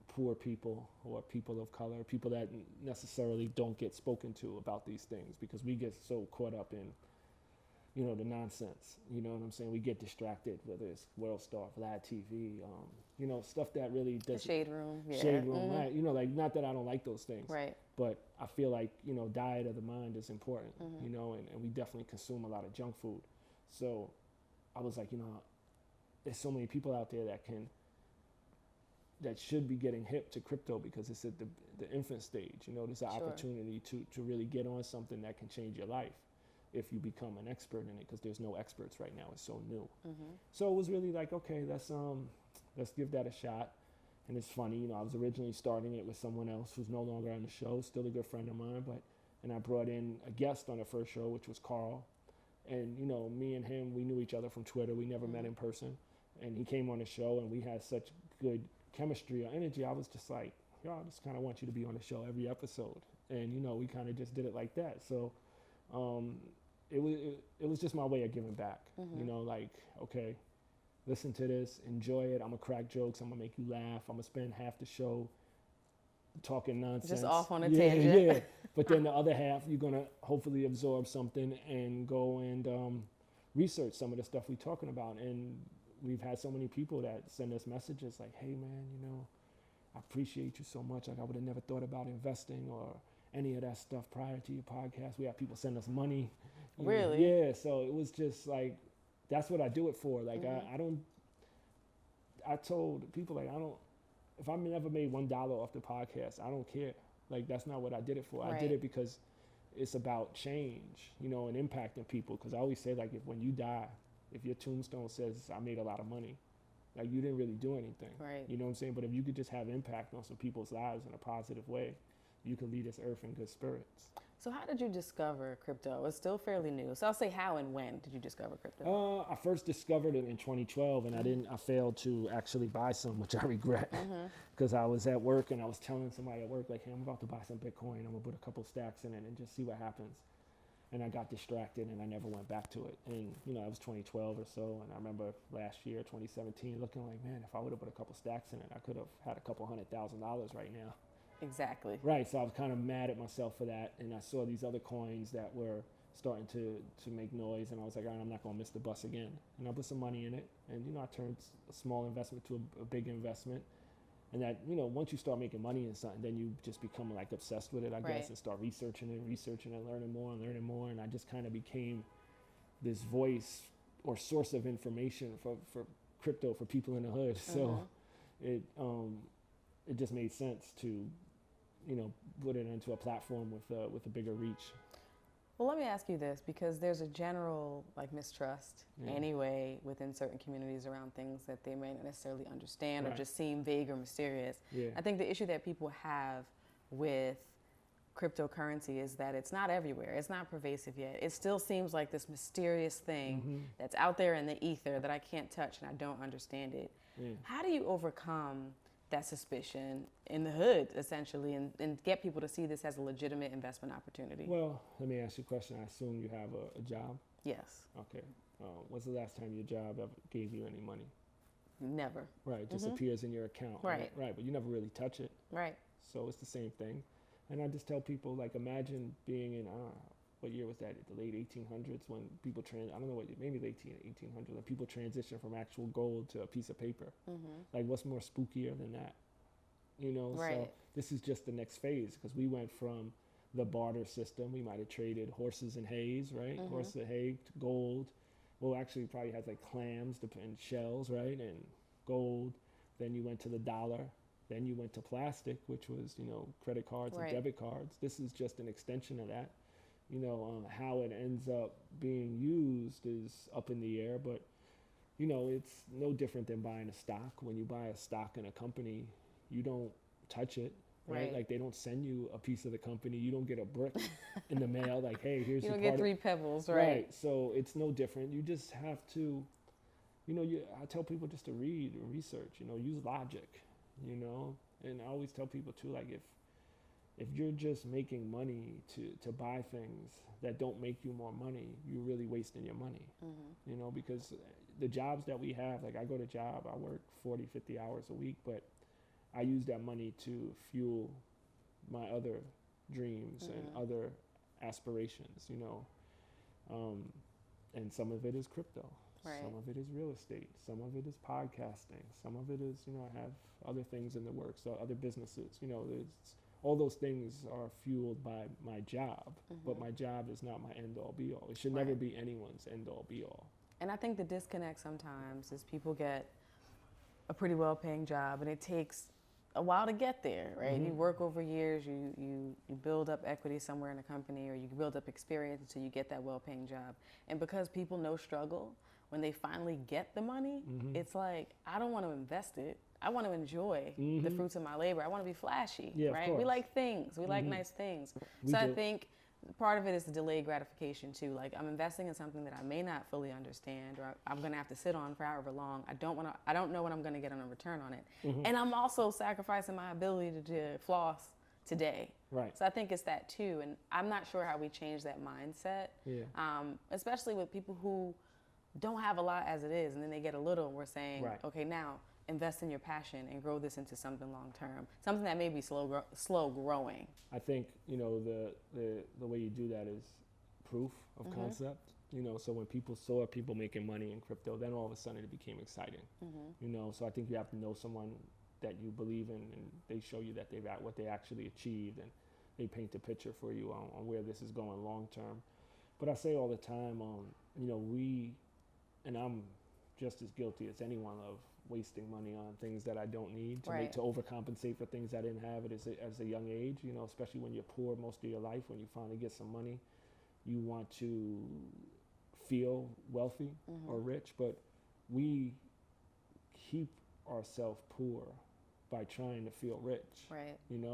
S2: poor people or people of color, people that necessarily don't get spoken to about these things, because we get so caught up in, you know, the nonsense, you know what I'm saying? We get distracted, whether it's World Star, Vlad TV, you know, stuff that really doesn't.
S1: The shade room, yeah.
S2: Shade room, right. You know, like, not that I don't like those things.
S1: Right.
S2: But I feel like, you know, diet of the mind is important, you know, and we definitely consume a lot of junk food. So I was like, you know, there's so many people out there that should be getting hip to crypto, because it's at the infant stage. You know, there's an opportunity to really get on something that can change your life if you become an expert in it, because there's no experts right now. It's so new. So it was really like, okay, let's give that a shot. And it's funny, you know, I was originally starting it with someone else who's no longer on the show, still a good friend of mine, and I brought in a guest on the first show, which was Carl. And, you know, me and him, we knew each other from Twitter. We never met in person. And he came on the show, and we had such good chemistry or energy. I was just like, yo, I just kind of want you to be on the show every episode. And, you know, we kind of just did it like that. So it was just my way of giving back. You know, like, okay, listen to this, enjoy it. I'm going to crack jokes. I'm going to make you laugh. I'm going to spend half the show talking nonsense.
S1: Just off on a tangent.
S2: Yeah. But then the other half, you're going to hopefully absorb something and go and research some of the stuff we're talking about. And we've had so many people that send us messages like, hey, man, you know, I appreciate you so much. Like, I would have never thought about investing or any of that stuff prior to your podcast. We have people send us money.
S1: Really?
S2: Know? Yeah. So it was just like, that's what I do it for. Like, I told people, like, if I never made $1 off the podcast, I don't care. Like, that's not what I did it for.
S1: Right.
S2: I did it because it's about change, you know, and impacting people. Because I always say, like, when you die, if your tombstone says, I made a lot of money, like, you didn't really do anything.
S1: Right.
S2: You know what I'm saying? But if you could just have impact on some people's lives in a positive way, you could lead this earth in good spirits.
S1: So how did you discover crypto? It's still fairly new. So I'll say, how and when did you discover crypto?
S2: I first discovered it in 2012, and I failed to actually buy some, which I regret, because I was at work and I was telling somebody at work, like, hey, I'm about to buy some Bitcoin. I'm gonna put a couple stacks in it and just see what happens. And I got distracted and I never went back to it. And, you know, it was 2012 or so. And I remember last year, 2017, looking like, man, if I would have put a couple stacks in it, I could have had a couple $100,000 right now.
S1: Exactly.
S2: Right. So I was kind of mad at myself for that. And I saw these other coins that were starting to make noise. And I was like, all right, I'm not going to miss the bus again. And I put some money in it. And, you know, I turned a small investment to a big investment. And that, you know, once you start making money in something, then you just become like obsessed with it, I guess, and start researching and learning more. And I just kind of became this voice or source of information for crypto for people in the hood. So it just made sense to, you know, put it into a platform with a bigger reach.
S1: Well, let me ask you this, because there's a general mistrust anyway within certain communities around things that they may not necessarily understand or just seem vague or mysterious. Yeah. I think the issue that people have with cryptocurrency is that it's not everywhere. It's not pervasive yet. It still seems like this mysterious thing that's out there in the ether that I can't touch and I don't understand it. Yeah. How do you overcome that suspicion in the hood, essentially, and get people to see this as a legitimate investment opportunity?
S2: Well, let me ask you a question. I assume you have a job?
S1: Yes.
S2: Okay. When's the last time your job ever gave you any money?
S1: Never.
S2: Right. It just appears in your account.
S1: Right.
S2: Right. But you never really touch it.
S1: Right.
S2: So it's the same thing. And I just tell people, like, imagine being in, what year was that? The late 1800s when people I don't know what, maybe late 1800s, when people transition from actual gold to a piece of paper. Like, what's more spookier than that? You know, so this is just the next phase, because we went from the barter system. We might have traded horses and hays, right? Horses and hay to gold. Well, actually, probably has like clams and shells, right? And gold. Then you went to the dollar. Then you went to plastic, which was, you know, credit cards and debit cards. This is just an extension of that. You know, how it ends up being used is up in the air, but, you know, it's no different than buying a stock. When you buy a stock in a company, you don't touch it, right? Like, they don't send you a piece of the company. You don't get a brick in the mail, like, hey, here's your part.
S1: You don't get 3 pebbles,
S2: right? So it's no different. You just have to I tell people just to read and research, use logic, and I always tell people too, like if you're just making money to buy things that don't make you more money, you're really wasting your money, because the jobs that we have, like I go to job, I work 40, 50 hours a week, but I use that money to fuel my other dreams and other aspirations, and some of it is crypto. Right. Some of it is real estate. Some of it is podcasting. Some of it is, I have other things in the works, other businesses. All those things are fueled by my job, but my job is not my end-all, be-all. It should never be anyone's end-all, be-all.
S1: And I think the disconnect sometimes is people get a pretty well-paying job, and it takes a while to get there, right? You work over years, you build up equity somewhere in a company, or you build up experience until you get that well-paying job. And because people know struggle, when they finally get the money, it's like, I don't want to invest it. I want to enjoy the fruits of my labor. I want to be flashy, right? We like things. We like nice things. I think part of it is the delayed gratification too. Like, I'm investing in something that I may not fully understand, or I'm going to have to sit on for however long. I don't know what I'm going to get on a return on it. And I'm also sacrificing my ability to floss today.
S2: Right.
S1: So I think it's that too. And I'm not sure how we change that mindset, especially with people who don't have a lot as it is, and then they get a little, and we're saying, okay, now invest in your passion and grow this into something long term, something that may be slow growing.
S2: I think the way you do that is proof of concept. So when people saw people making money in crypto, then all of a sudden it became exciting. So I think you have to know someone that you believe in, and they show you that what they actually achieved, and they paint a picture for you on where this is going long term. But I say all the time, and I'm just as guilty as anyone of wasting money on things that I don't need to overcompensate for things I didn't have as a young age, especially when you're poor most of your life. When you finally get some money, you want to feel wealthy or rich, but we keep ourselves poor by trying to feel rich, and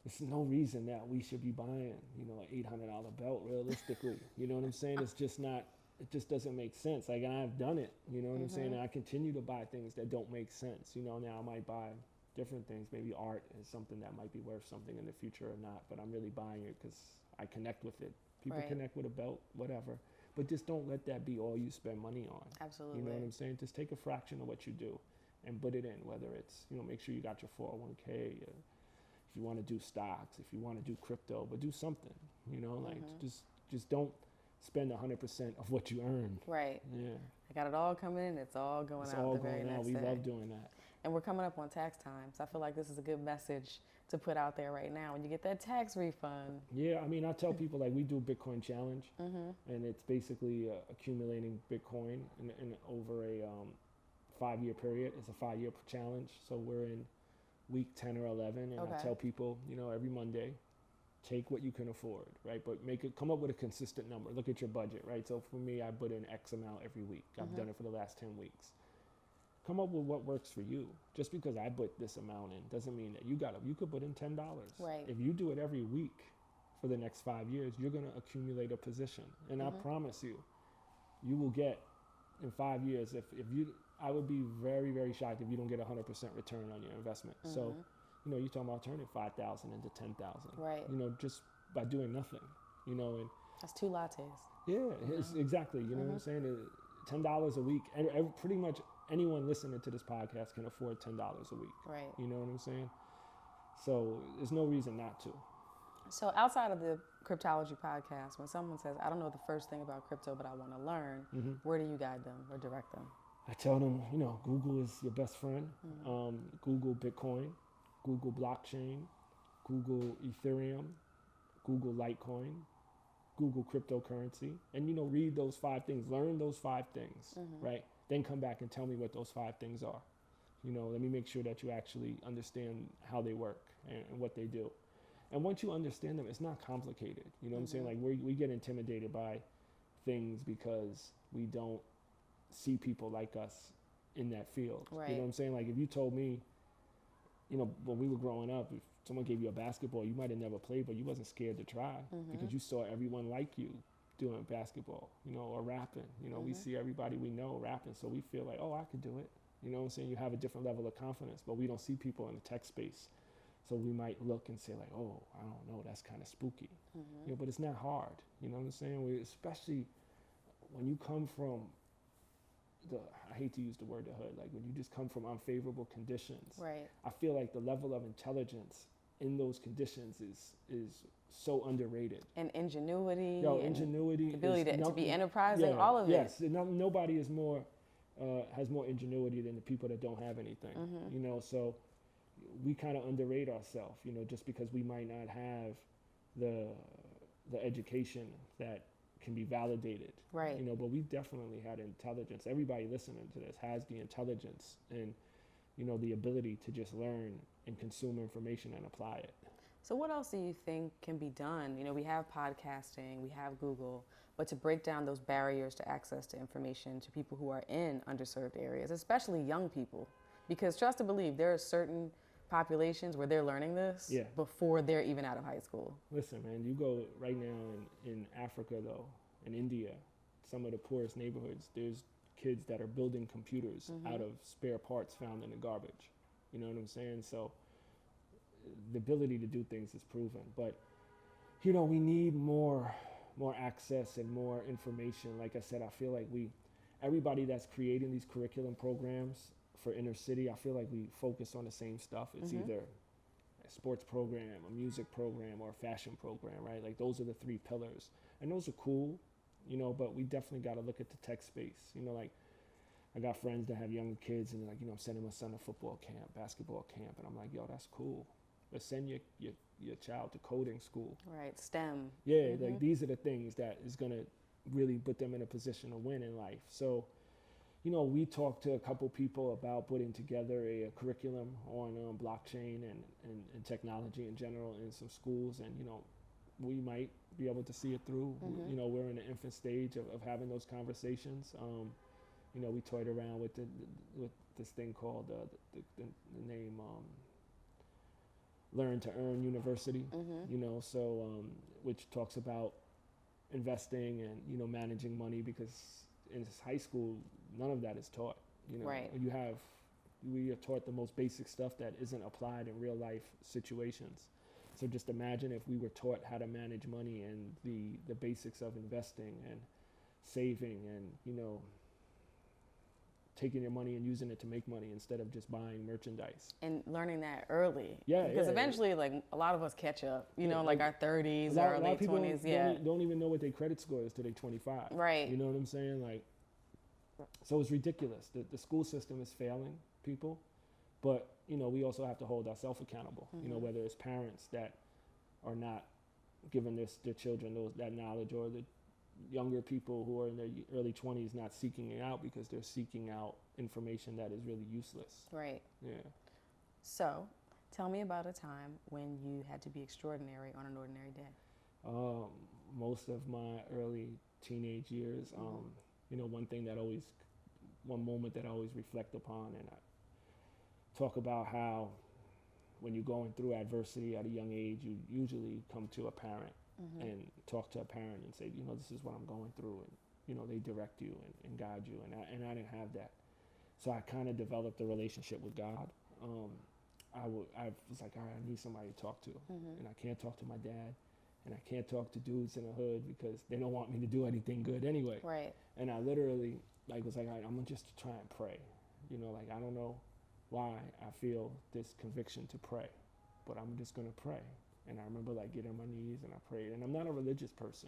S2: there's no reason that we should be buying, an $800 belt realistically. You know what I'm saying? It's just not. It just doesn't make sense. Like, I've done it, you know what I'm saying? And I continue to buy things that don't make sense. Now I might buy different things. Maybe art is something that might be worth something in the future or not, but I'm really buying it because I connect with it. People connect with a belt, whatever. But just don't let that be all you spend money on.
S1: Absolutely.
S2: You know what I'm saying? Just take a fraction of what you do and put it in, whether it's, make sure you got your 401k, if you want to do stocks, if you want to do crypto, but do something, just don't spend 100% of what you earn.
S1: Right.
S2: Yeah.
S1: I got it all coming in. It's all going out the very next day.
S2: We love doing that.
S1: And we're coming up on tax time, so I feel like this is a good message to put out there right now when you get that tax refund.
S2: Yeah, I tell people, like, we do a Bitcoin challenge, and it's basically accumulating Bitcoin in over a 5-year period. It's a 5-year challenge, so we're in week 10 or 11, and I tell people, every Monday, take what you can afford, right? But come up with a consistent number. Look at your budget, right? So for me, I put in X amount every week. I've done it for the last 10 weeks. Come up with what works for you. Just because I put this amount in doesn't mean that you could put in $10.
S1: Right.
S2: If you do it every week for the next 5 years, you're going to accumulate a position. And I promise you will get in 5 years, I would be very, very shocked if you don't get 100% return on your investment. So, you're talking about turning 5,000 into 10,000.
S1: Right.
S2: Just by doing nothing. And
S1: that's 2 lattes.
S2: Yeah, it's exactly. You know what I'm saying? $10 a week, and pretty much anyone listening to this podcast can afford $10 a week.
S1: Right.
S2: You know what I'm saying? So there's no reason not to.
S1: So outside of the Cryptology Podcast, when someone says, I don't know the first thing about crypto, but I want to learn, where do you guide them or direct them?
S2: I tell them, Google is your best friend. Google Bitcoin, Google blockchain, Google Ethereum, Google Litecoin, Google cryptocurrency, and read those 5 things, learn those 5 things, right? Then come back and tell me what those 5 things are. Let me make sure that you actually understand how they work and what they do. And once you understand them, it's not complicated. You know what I'm saying? Like, we get intimidated by things because we don't see people like us in that field.
S1: Right.
S2: You know what I'm saying? Like, if you told me, when we were growing up, if someone gave you a basketball, you might have never played, but you wasn't scared to try because you saw everyone like you doing basketball, or rapping. We see everybody we know rapping, so we feel like, oh, I could do it. You know what I'm saying? You have a different level of confidence, but we don't see people in the tech space. So we might look and say like, oh, I don't know, that's kind of spooky. But it's not hard. You know what I'm saying? Especially when you come from I hate to use the word the hood, like when you just come from unfavorable conditions.
S1: Right.
S2: I feel like the level of intelligence in those conditions is so underrated.
S1: And ingenuity.
S2: Ingenuity.
S1: The ability to be enterprising, all of it.
S2: Yes, nobody is more, has more ingenuity than the people that don't have anything. So we kind of underrate ourselves, just because we might not have the education that can be validated.
S1: Right.
S2: But we definitely had intelligence. Everybody listening to this has the intelligence and, the ability to just learn and consume information and apply it.
S1: So what else do you think can be done? We have podcasting, we have Google, but to break down those barriers to access to information to people who are in underserved areas, especially young people, because trust and believe, there are certain populations where they're learning this before they're even out of high school.
S2: Listen, man, you go right now in Africa, though, in India, some of the poorest neighborhoods, there's kids that are building computers out of spare parts found in the garbage. You know what I'm saying? So the ability to do things is proven. But, we need more access and more information. Like I said, I feel like everybody that's creating these curriculum programs for inner city, I feel like we focus on the same stuff. It's either a sports program, a music program, or a fashion program, right? Like those are the three pillars. And those are cool, but we definitely got to look at the tech space. Like I got friends that have younger kids and they're like, I'm sending my son to football camp, basketball camp. And I'm like, yo, that's cool. But send your child to coding school.
S1: Right, STEM.
S2: Yeah, like these are the things that is going to really put them in a position to win in life. So, we talked to a couple people about putting together a curriculum on blockchain and technology in general in some schools. And, we might be able to see it through. We're in the infant stage of having those conversations. We toyed around with this thing called the name Learn to Earn University, which talks about investing and, managing money, because in high school, none of that is taught.
S1: Right.
S2: We are taught the most basic stuff that isn't applied in real life situations. So just imagine if we were taught how to manage money and the basics of investing and saving and, taking your money and using it to make money instead of just buying merchandise.
S1: And learning that early.
S2: Yeah.
S1: Because eventually, like, a lot of us catch up, like our 30s or late 20s.
S2: Don't even know what their credit score is till they're 25.
S1: Right.
S2: You know what I'm saying? Like, so it's ridiculous. The school system is failing people, but, we also have to hold ourselves accountable, whether it's parents that are not giving their children that knowledge, or the younger people who are in their early 20s not seeking it out because they're seeking out information that is really useless.
S1: Right.
S2: Yeah.
S1: So, tell me about a time when you had to be extraordinary on an ordinary day.
S2: Most of my early teenage years, one moment that I always reflect upon, and I talk about how when you're going through adversity at a young age, you usually come to a parent and talk to a parent and say, this is what I'm going through, and they direct you and guide you, and I didn't have that. So I kind of developed a relationship with God. I was like, all right, I need somebody to talk to, and I can't talk to my dad, and I can't talk to dudes in the hood because they don't want me to do anything good anyway.
S1: Right.
S2: And I literally was like, all right, I'm gonna just try and pray. I don't know why I feel this conviction to pray, but I'm just gonna pray. And I remember getting on my knees and I prayed. And I'm not a religious person,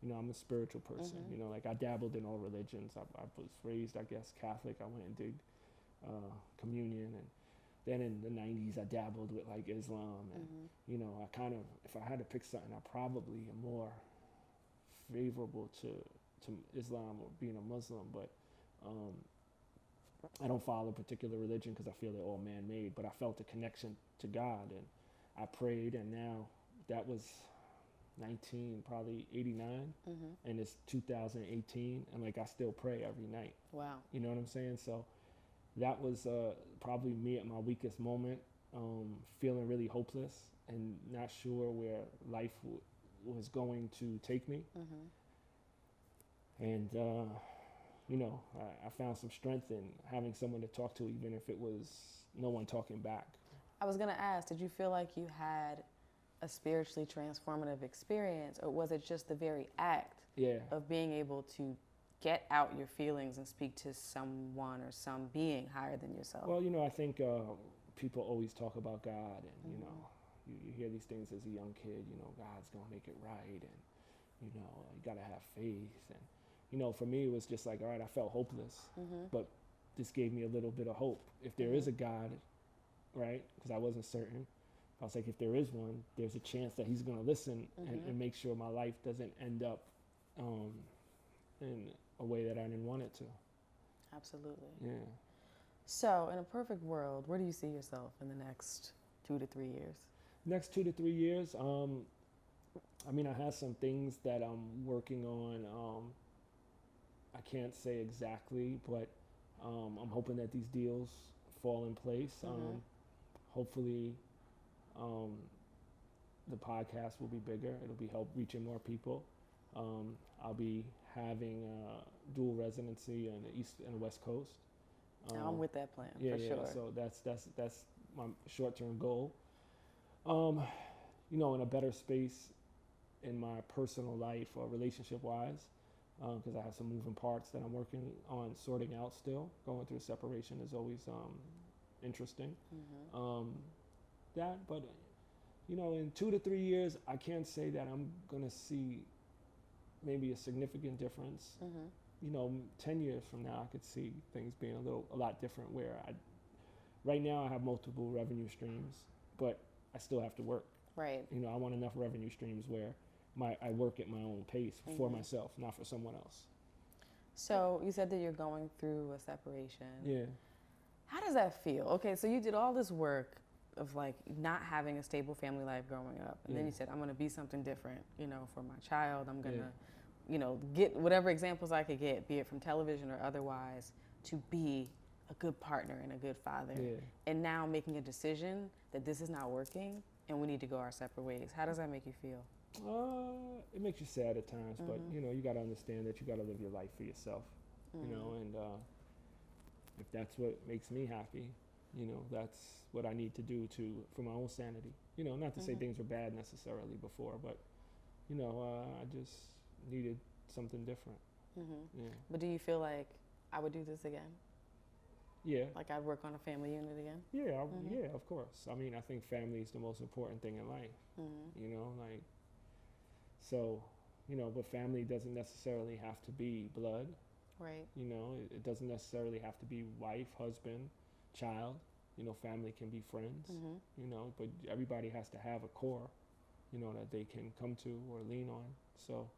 S2: I'm a spiritual person. I dabbled in all religions. I was raised, I guess, Catholic. I went and did communion, and then in the 90s I dabbled with Islam, and I kind of, if I had to pick something, I probably am more favorable to Islam or being a Muslim, but I don't follow a particular religion because I feel they're all man-made, but I felt a connection to God, and I prayed, and now that was probably 89, and it's 2018, and I still pray every night.
S1: Wow.
S2: You know what I'm saying? So that was probably me at my weakest moment, feeling really hopeless and not sure where life was going to take me. And, I found some strength in having someone to talk to, even if it was no one talking back.
S1: I was going to ask, did you feel like you had a spiritually transformative experience, or was it just the very act of being able to get out your feelings and speak to someone or some being higher than yourself?
S2: Well, I think people always talk about God, and, you hear these things as a young kid, God's going to make it right, and, you got to have faith. And, for me, it was just like, all right, I felt hopeless, but this gave me a little bit of hope. If there is a God, right, because I wasn't certain, I was like, if there is one, there's a chance that he's going to listen and make sure my life doesn't end up in a way that I didn't want it to.
S1: Absolutely.
S2: Yeah.
S1: So, in a perfect world, where do you see yourself in the next 2 to 3 years?
S2: Next 2 to 3 years, I have some things that I'm working on. I can't say exactly, but I'm hoping that these deals fall in place. Hopefully, the podcast will be bigger. It'll be help reaching more people. I'll be having dual residency on the East and the West Coast.
S1: I'm with that plan, for sure.
S2: So that's my short-term goal. In a better space in my personal life or relationship-wise, because I have some moving parts that I'm working on sorting out still. Going through separation is always interesting. But in 2 to 3 years, I can't say that I'm going to see maybe a significant difference. 10 years from now, I could see things being a lot different, where right now I have multiple revenue streams, but I still have to work.
S1: Right.
S2: I want enough revenue streams where I work at my own pace for myself, not for someone else.
S1: So you said that you're going through a separation.
S2: Yeah.
S1: How does that feel? Okay, so you did all this work of like not having a stable family life growing up, and then you said, I'm going to be something different, for my child. I'm going to, get whatever examples I could get, be it from television or otherwise, to be a good partner and a good father.
S2: Yeah.
S1: And now making a decision that this is not working and we need to go our separate ways. How does that make you feel?
S2: It makes you sad at times, but you got to understand that you got to live your life for yourself, and if that's what makes me happy, that's what I need to do for my own sanity. Not to say things were bad necessarily before, but I just needed something different. Yeah.
S1: But do you feel like I would do this again?
S2: Yeah.
S1: Like I'd work on a family unit again?
S2: Yeah, yeah, of course. I think family is the most important thing in life. But family doesn't necessarily have to be blood.
S1: Right.
S2: It doesn't necessarily have to be wife, husband, child. Family can be friends. But everybody has to have a core, that they can come to or lean on. So,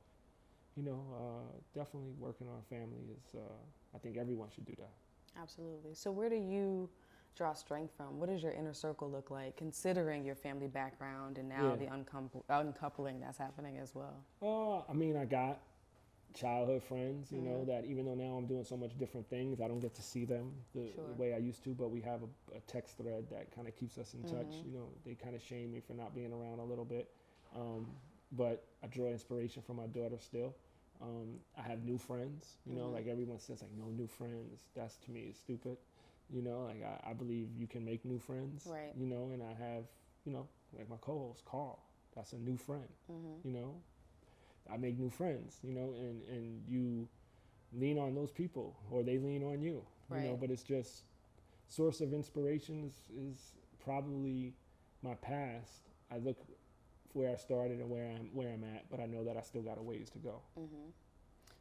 S2: definitely working on family is, I think everyone should do that.
S1: Absolutely. So where do you draw strength from? What does your inner circle look like, considering your family background and now the uncoupling that's happening as well?
S2: I got childhood friends, that even though now I'm doing so much different things, I don't get to see them the way I used to, but we have a text thread that kind of keeps us in touch. They kind of shame me for not being around a little bit, but I draw inspiration from my daughter still. I have new friends, like everyone says, like, no new friends. That's, to me, is stupid. I believe you can make new friends,
S1: right.
S2: And I have, like my co-host, Carl, that's a new friend, I make new friends, and you lean on those people or they lean on you,
S1: right.
S2: But it's just source of inspiration is probably my past. I look where I started and where I'm at, but I know that I still got a ways to go.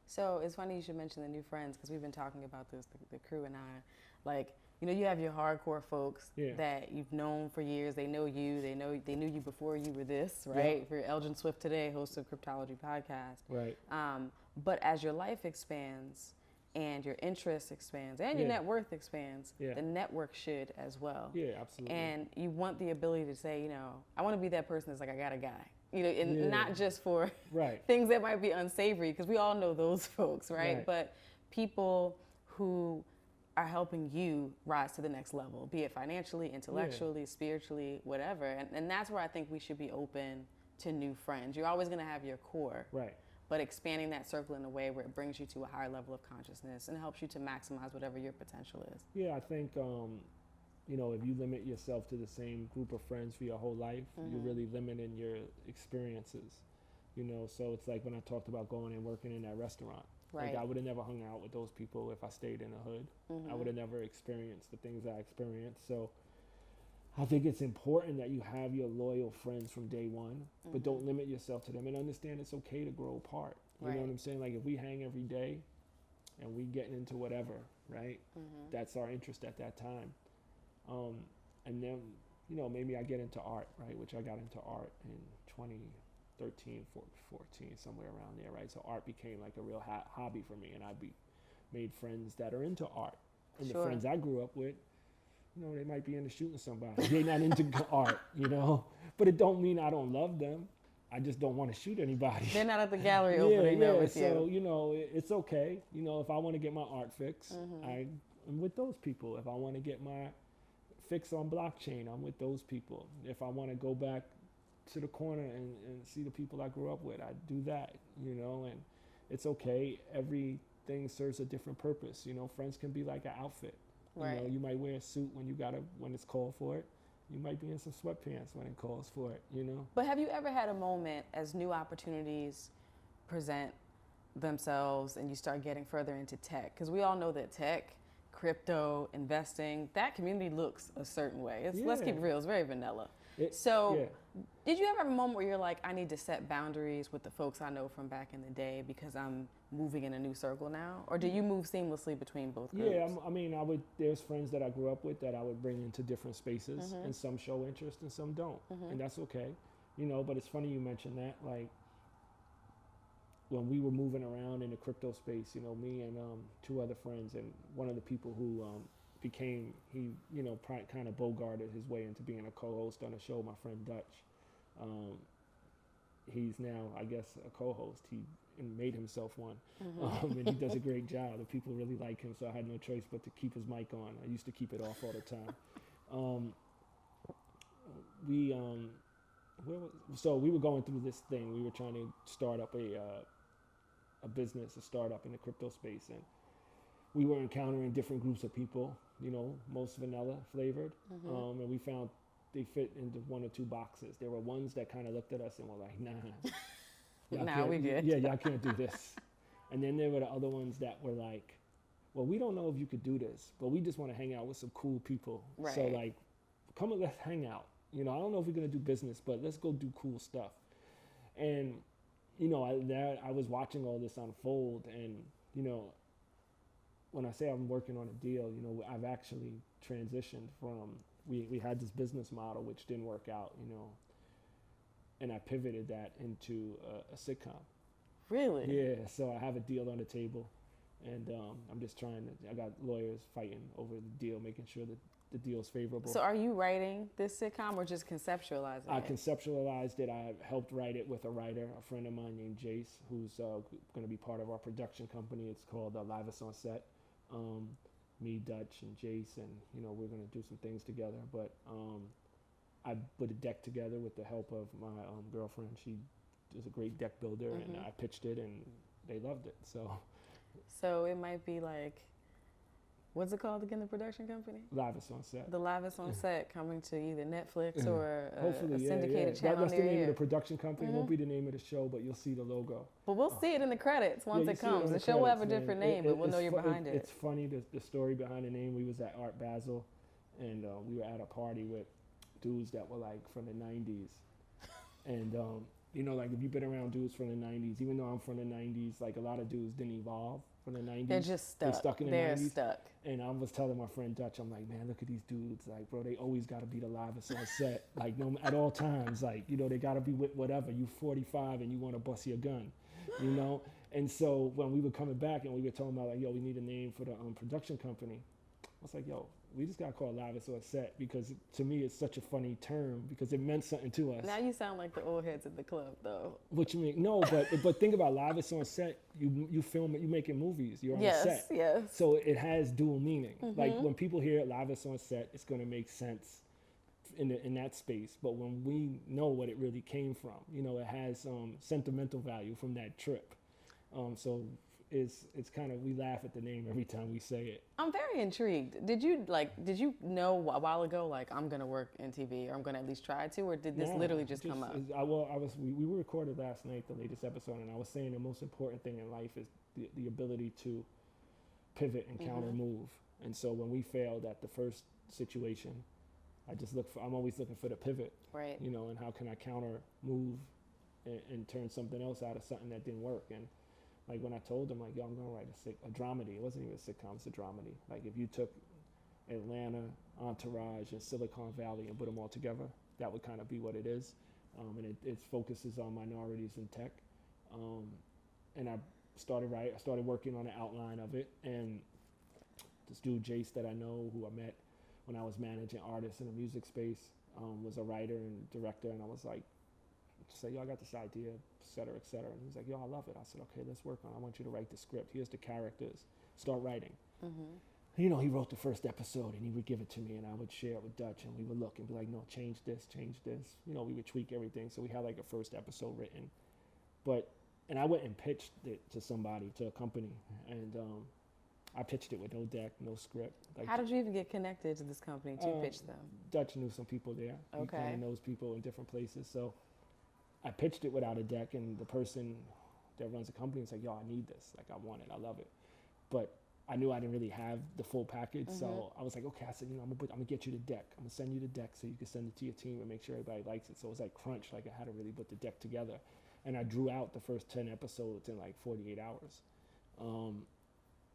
S1: So it's funny you should mention the new friends, because we've been talking about this, the crew and I. Like, you have your hardcore folks that you've known for years. They know you. They knew you before you were this, right? Yeah. For Elgin Swift today, host of Cryptology Podcast.
S2: Right.
S1: But as your life expands and your interest expands and your net worth expands, the network should as well.
S2: Yeah, absolutely.
S1: And you want the ability to say, I want to be that person that's like, I got a guy. And not just for things that might be unsavory, because we all know those folks, right? But people who are helping you rise to the next level, be it financially, intellectually, spiritually, whatever. And that's where I think we should be open to new friends. You're always going to have your core.
S2: Right.
S1: but expanding that circle in a way where it brings you to a higher level of consciousness and helps you to maximize whatever your potential is.
S2: Yeah, I think, you know, if you limit yourself to the same group of friends for your whole life, you're really limiting your experiences. You know, so it's like when I talked about going and working in that restaurant.
S1: Right.
S2: Like I would have never hung out with those people if I stayed in the hood. I would have never experienced the things I experienced. So I think it's important that you have your loyal friends from day one, but don't limit yourself to them, and understand it's okay to grow apart. You know what I'm saying? Like if we hang every day and we getting into whatever, right? That's our interest at that time. And then, you know, maybe I get into art, right? Which I got into art in 2013, 14, somewhere around there, right? So art became like a real hobby for me, and made friends that are into art. And the friends I grew up with, you know, they might be into shooting somebody. They're not into art, you know? But it don't mean I don't love them. I just don't want to shoot anybody.
S1: They're not at the gallery opening though with you.
S2: So, you know, it's okay. You know, if I want to get my art fix, I'm with those people. If I want to get my fix on blockchain, I'm with those people. If I want to go back to the corner and see the people I grew up with, I do that, you know, and it's okay. Everything serves a different purpose. You know, friends can be like an outfit. Right. You know, you might wear a suit when it's called for it. You might be in some sweatpants when it calls for it, you know?
S1: But have you ever had a moment as new opportunities present themselves and you start getting further into tech? Because we all know that tech, crypto, investing, that community looks a certain way. Let's keep it real, it's very vanilla. Did you ever have a moment where you're like, I need to set boundaries with the folks I know from back in the day because I'm moving in a new circle now? Or do you move seamlessly between both groups?
S2: Yeah, I mean, there's friends that I grew up with that I would bring into different spaces, and some show interest and some don't. And that's okay, you know, but it's funny you mentioned that. Like, when we were moving around in the crypto space, you know, me and two other friends, and one of the people who you know, kind of bogarted his way into being a co-host on a show, my friend Dutch. He's now, I guess, a co-host. He made himself one, and he does a great job. The people really like him, so I had no choice but to keep his mic on. I used to keep it off all the time. So we were going through this thing. We were trying to start up a business, a startup in the crypto space, and we were encountering different groups of people, you know, most vanilla flavored, and we found they fit into one or two boxes. There were ones that kind of looked at us and were like, nah,
S1: we good.
S2: Yeah, y'all can't do this. And then there were the other ones that were like, well, we don't know if you could do this, but we just want to hang out with some cool people. Right. So like, come on, let's hang out. You know, I don't know if we're going to do business, but let's go do cool stuff. And, you know, I was watching all this unfold, and, you know, when I say I'm working on a deal, you know, I've actually transitioned from, we had this business model which didn't work out, you know, and I pivoted that into a sitcom. Really? Yeah, so I have a deal on the table, and I'm just I got lawyers fighting over the deal, making sure that the deal's favorable.
S1: So are you writing this sitcom or just conceptualizing it?
S2: I conceptualized it. I helped write it with a writer, a friend of mine named Jace, who's going to be part of our production company. It's called Live Us on Set. Me, Dutch, and Jace, and, you know, we're going to do some things together. But I put a deck together with the help of my girlfriend. She is a great deck builder, and I pitched it, and they loved it. So
S1: it might be like, what's it called again, the production company?
S2: Live Us on Set.
S1: The Live Us on Set, coming to either Netflix or a syndicated channel
S2: That's
S1: near
S2: the name
S1: you.
S2: of the production company. It won't be the name of the show, but you'll see the logo.
S1: But we'll see it in the credits once it comes. The show will have a different name, but we'll know you're behind it.
S2: It's funny, the story behind the name. We was at Art Basel, and we were at a party with dudes that were like from the 90s. And, you know, like if you've been around dudes from the 90s, even though I'm from the 90s, like a lot of dudes didn't evolve from the 90s.
S1: They're just stuck.
S2: They're stuck in the 90s.
S1: They're stuck.
S2: And I was telling my friend Dutch, I'm like, man, look at these dudes. Like, bro, they always got to be the livest on set. Like, no, at all times. Like, you know, they got to be with whatever. You 45 and you want to bust your gun, you know? And so when we were coming back and we were talking about, like, yo, we need a name for the production company, I was like, yo, we just got to call it Live Us on Set, because to me it's such a funny term because it meant something to us.
S1: Now you sound like the old heads at the club, though.
S2: What you mean? No, but think about Live Us on Set. You film it. You making movies. You're on the set.
S1: Yes.
S2: So it has dual meaning. Like when people hear Live Us on Set, it's going to make sense in that space. But when we know what it really came from, you know, it has sentimental value from that trip. So it's kind of, we laugh at the name every time we say it.
S1: I'm very intrigued. Did you know a while ago, like, I'm going to work in TV, or I'm going to at least try to, or did this literally just come up?
S2: We recorded last night, the latest episode, and I was saying the most important thing in life is the ability to pivot and counter move. And so when we failed at the first situation, I'm always looking for the pivot,
S1: right?
S2: You know, and how can I counter move and turn something else out of something that didn't work. And like when I told them, like, yo, I'm gonna write a dramedy. It wasn't even a sitcom, it's a dramedy. Like if you took Atlanta, Entourage, and Silicon Valley and put them all together, that would kind of be what it is. And it focuses on minorities in tech. And I started working on an outline of it. And this dude, Jace, that I know, who I met when I was managing artists in the music space, was a writer and director. And I was like, say, yo, I got this idea, et cetera, et cetera. And he's like, yo, I love it. I said, okay, let's work on it. I want you to write the script. Here's the characters. Start writing. You know, he wrote the first episode and he would give it to me and I would share it with Dutch and we would look and be like, no, change this. You know, we would tweak everything. So we had like a first episode written. And I went and pitched it to somebody, to a company. And I pitched it with no deck, no script. Like,
S1: how did you even get connected to this company to pitch them?
S2: Dutch knew some people there.
S1: Okay.
S2: He kind of knows people in different places. So I pitched it without a deck, and the person that runs the company was like, yo, I need this. Like, I want it. I love it. But I knew I didn't really have the full package. So I was like, okay, I said, you know, I'm going to get you the deck. I'm going to send you the deck so you can send it to your team and make sure everybody likes it. So it was like crunch. Like, I had to really put the deck together. And I drew out the first 10 episodes in like 48 hours.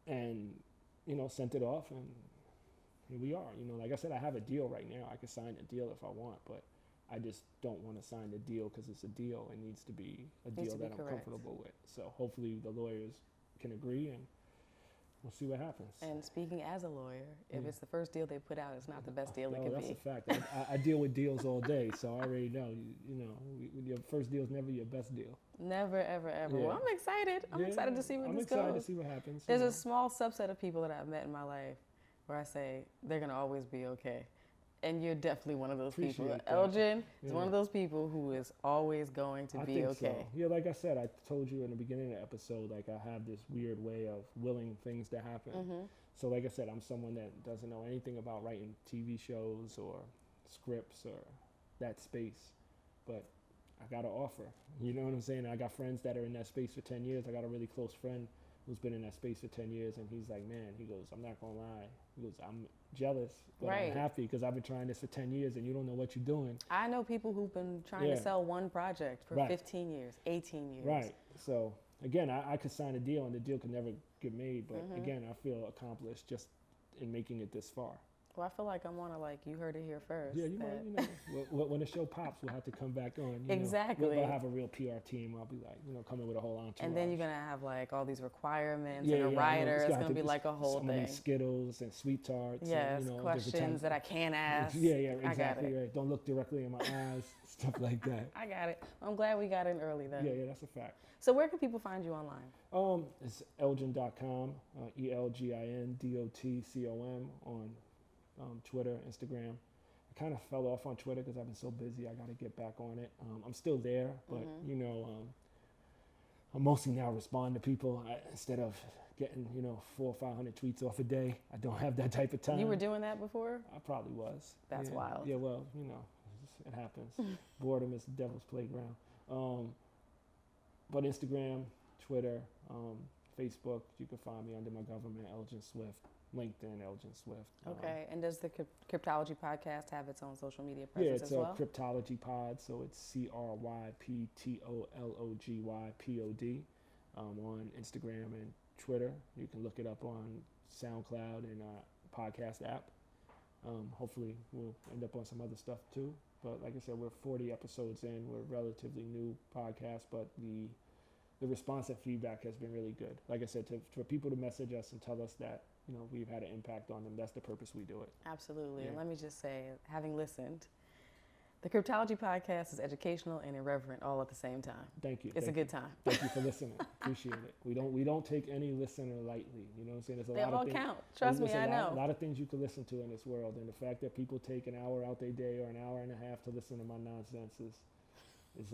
S2: And, you know, sent it off, and here we are. You know, like I said, I have a deal right now. I could sign a deal if I want, but I just don't want to sign the deal because it's a deal. It needs to be a deal that I'm comfortable with. So hopefully the lawyers can agree, and we'll see what happens.
S1: And speaking as a lawyer, if it's the first deal they put out, it's not the best deal it could be.
S2: That's a fact. I deal with deals all day, so I already know. You know, your first deal is never your best deal.
S1: Never, ever, ever.
S2: Yeah.
S1: Well, I'm excited. I'm excited to see where this goes.
S2: I'm excited to see what happens.
S1: There's a small subset of people that I've met in my life where I say they're going to always be okay. And you're definitely one of those people.
S2: That.
S1: Elgin is one of those people who is always going to be okay.
S2: So. Yeah, like I said, I told you in the beginning of the episode, like I have this weird way of willing things to happen. So like I said, I'm someone that doesn't know anything about writing TV shows or scripts or that space. But I got to offer. You know what I'm saying? I got friends that are in that space for 10 years. I got a really close friend who's been in that space for 10 years, and he's like, man, he goes, I'm not going to lie. He goes, I'm jealous, but I'm happy because I've been trying this for 10 years, and you don't know what you're doing.
S1: I know people who've been trying to sell one project for 15 years, 18 years.
S2: Right. So, again, I could sign a deal, and the deal could never get made, but again, I feel accomplished just in making it this far.
S1: Well, I feel like I want to, like, you heard it here first.
S2: Yeah, you know, when the show pops, we'll have to come back on.
S1: Exactly.
S2: We'll have a real PR team. I'll be like, coming with a whole entourage.
S1: And then you're going to have, like, all these requirements and a writer. It's going to be like a whole thing.
S2: Skittles and sweet tarts.
S1: Yes,
S2: and,
S1: questions that I can't ask.
S2: Yeah, exactly.
S1: I got it.
S2: Right. Don't look directly in my eyes, stuff like that.
S1: I got it. I'm glad we got in early then.
S2: Yeah, that's a fact.
S1: So where can people find you online?
S2: It's elgin.com, ELGINDOTCOM on Twitter, Instagram. I kind of fell off on Twitter because I've been so busy. I got to get back on it. I'm still there, but I'm mostly now responding to people instead of getting 400 or 500 tweets off a day. I don't have that type of time.
S1: You were doing that before?
S2: I probably was.
S1: That's wild.
S2: Yeah, well, it happens. Boredom is the devil's playground. But Instagram, Twitter, Facebook, you can find me under my government, Elgin Swift. LinkedIn, Elgin Swift.
S1: Okay, and does the Cryptology Podcast have its own social media presence as well?
S2: Yeah, it's a Cryptology Pod, so it's CRYPTOLOGYPOD on Instagram and Twitter. You can look it up on SoundCloud and podcast app. Hopefully, we'll end up on some other stuff too. But like I said, we're 40 episodes in. We're a relatively new podcast, but the response and feedback has been really good. Like I said, for people to message us and tell us that we've had an impact on them. That's the purpose we do it.
S1: Absolutely. Yeah. And let me just say, having listened, the Cryptology Podcast is educational and irreverent all at the same time.
S2: Thank you.
S1: It's a good time.
S2: Thank you for listening. Appreciate it. We don't take any listener lightly. You know what I'm saying?
S1: They all count. Trust me, I know.
S2: A lot of things you can listen to in this world, and the fact that people take an hour out their day or an hour and a half to listen to my nonsense is is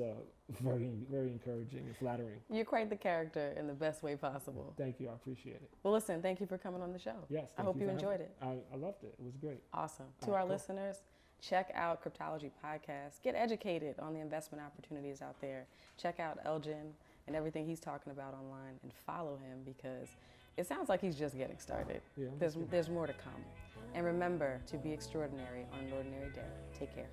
S2: very, very encouraging and flattering.
S1: You're quite the character in the best way possible.
S2: Thank you. I appreciate it.
S1: Well, listen, thank you for coming on the show.
S2: Yes.
S1: I hope you enjoyed it.
S2: I loved it. It was great.
S1: Awesome. To our listeners, check out Cryptology Podcast. Get educated on the investment opportunities out there. Check out Elgin and everything he's talking about online, and follow him because it sounds like he's just getting started.
S2: Yeah,
S1: there's more to come. And remember to be extraordinary on an ordinary day. Take care.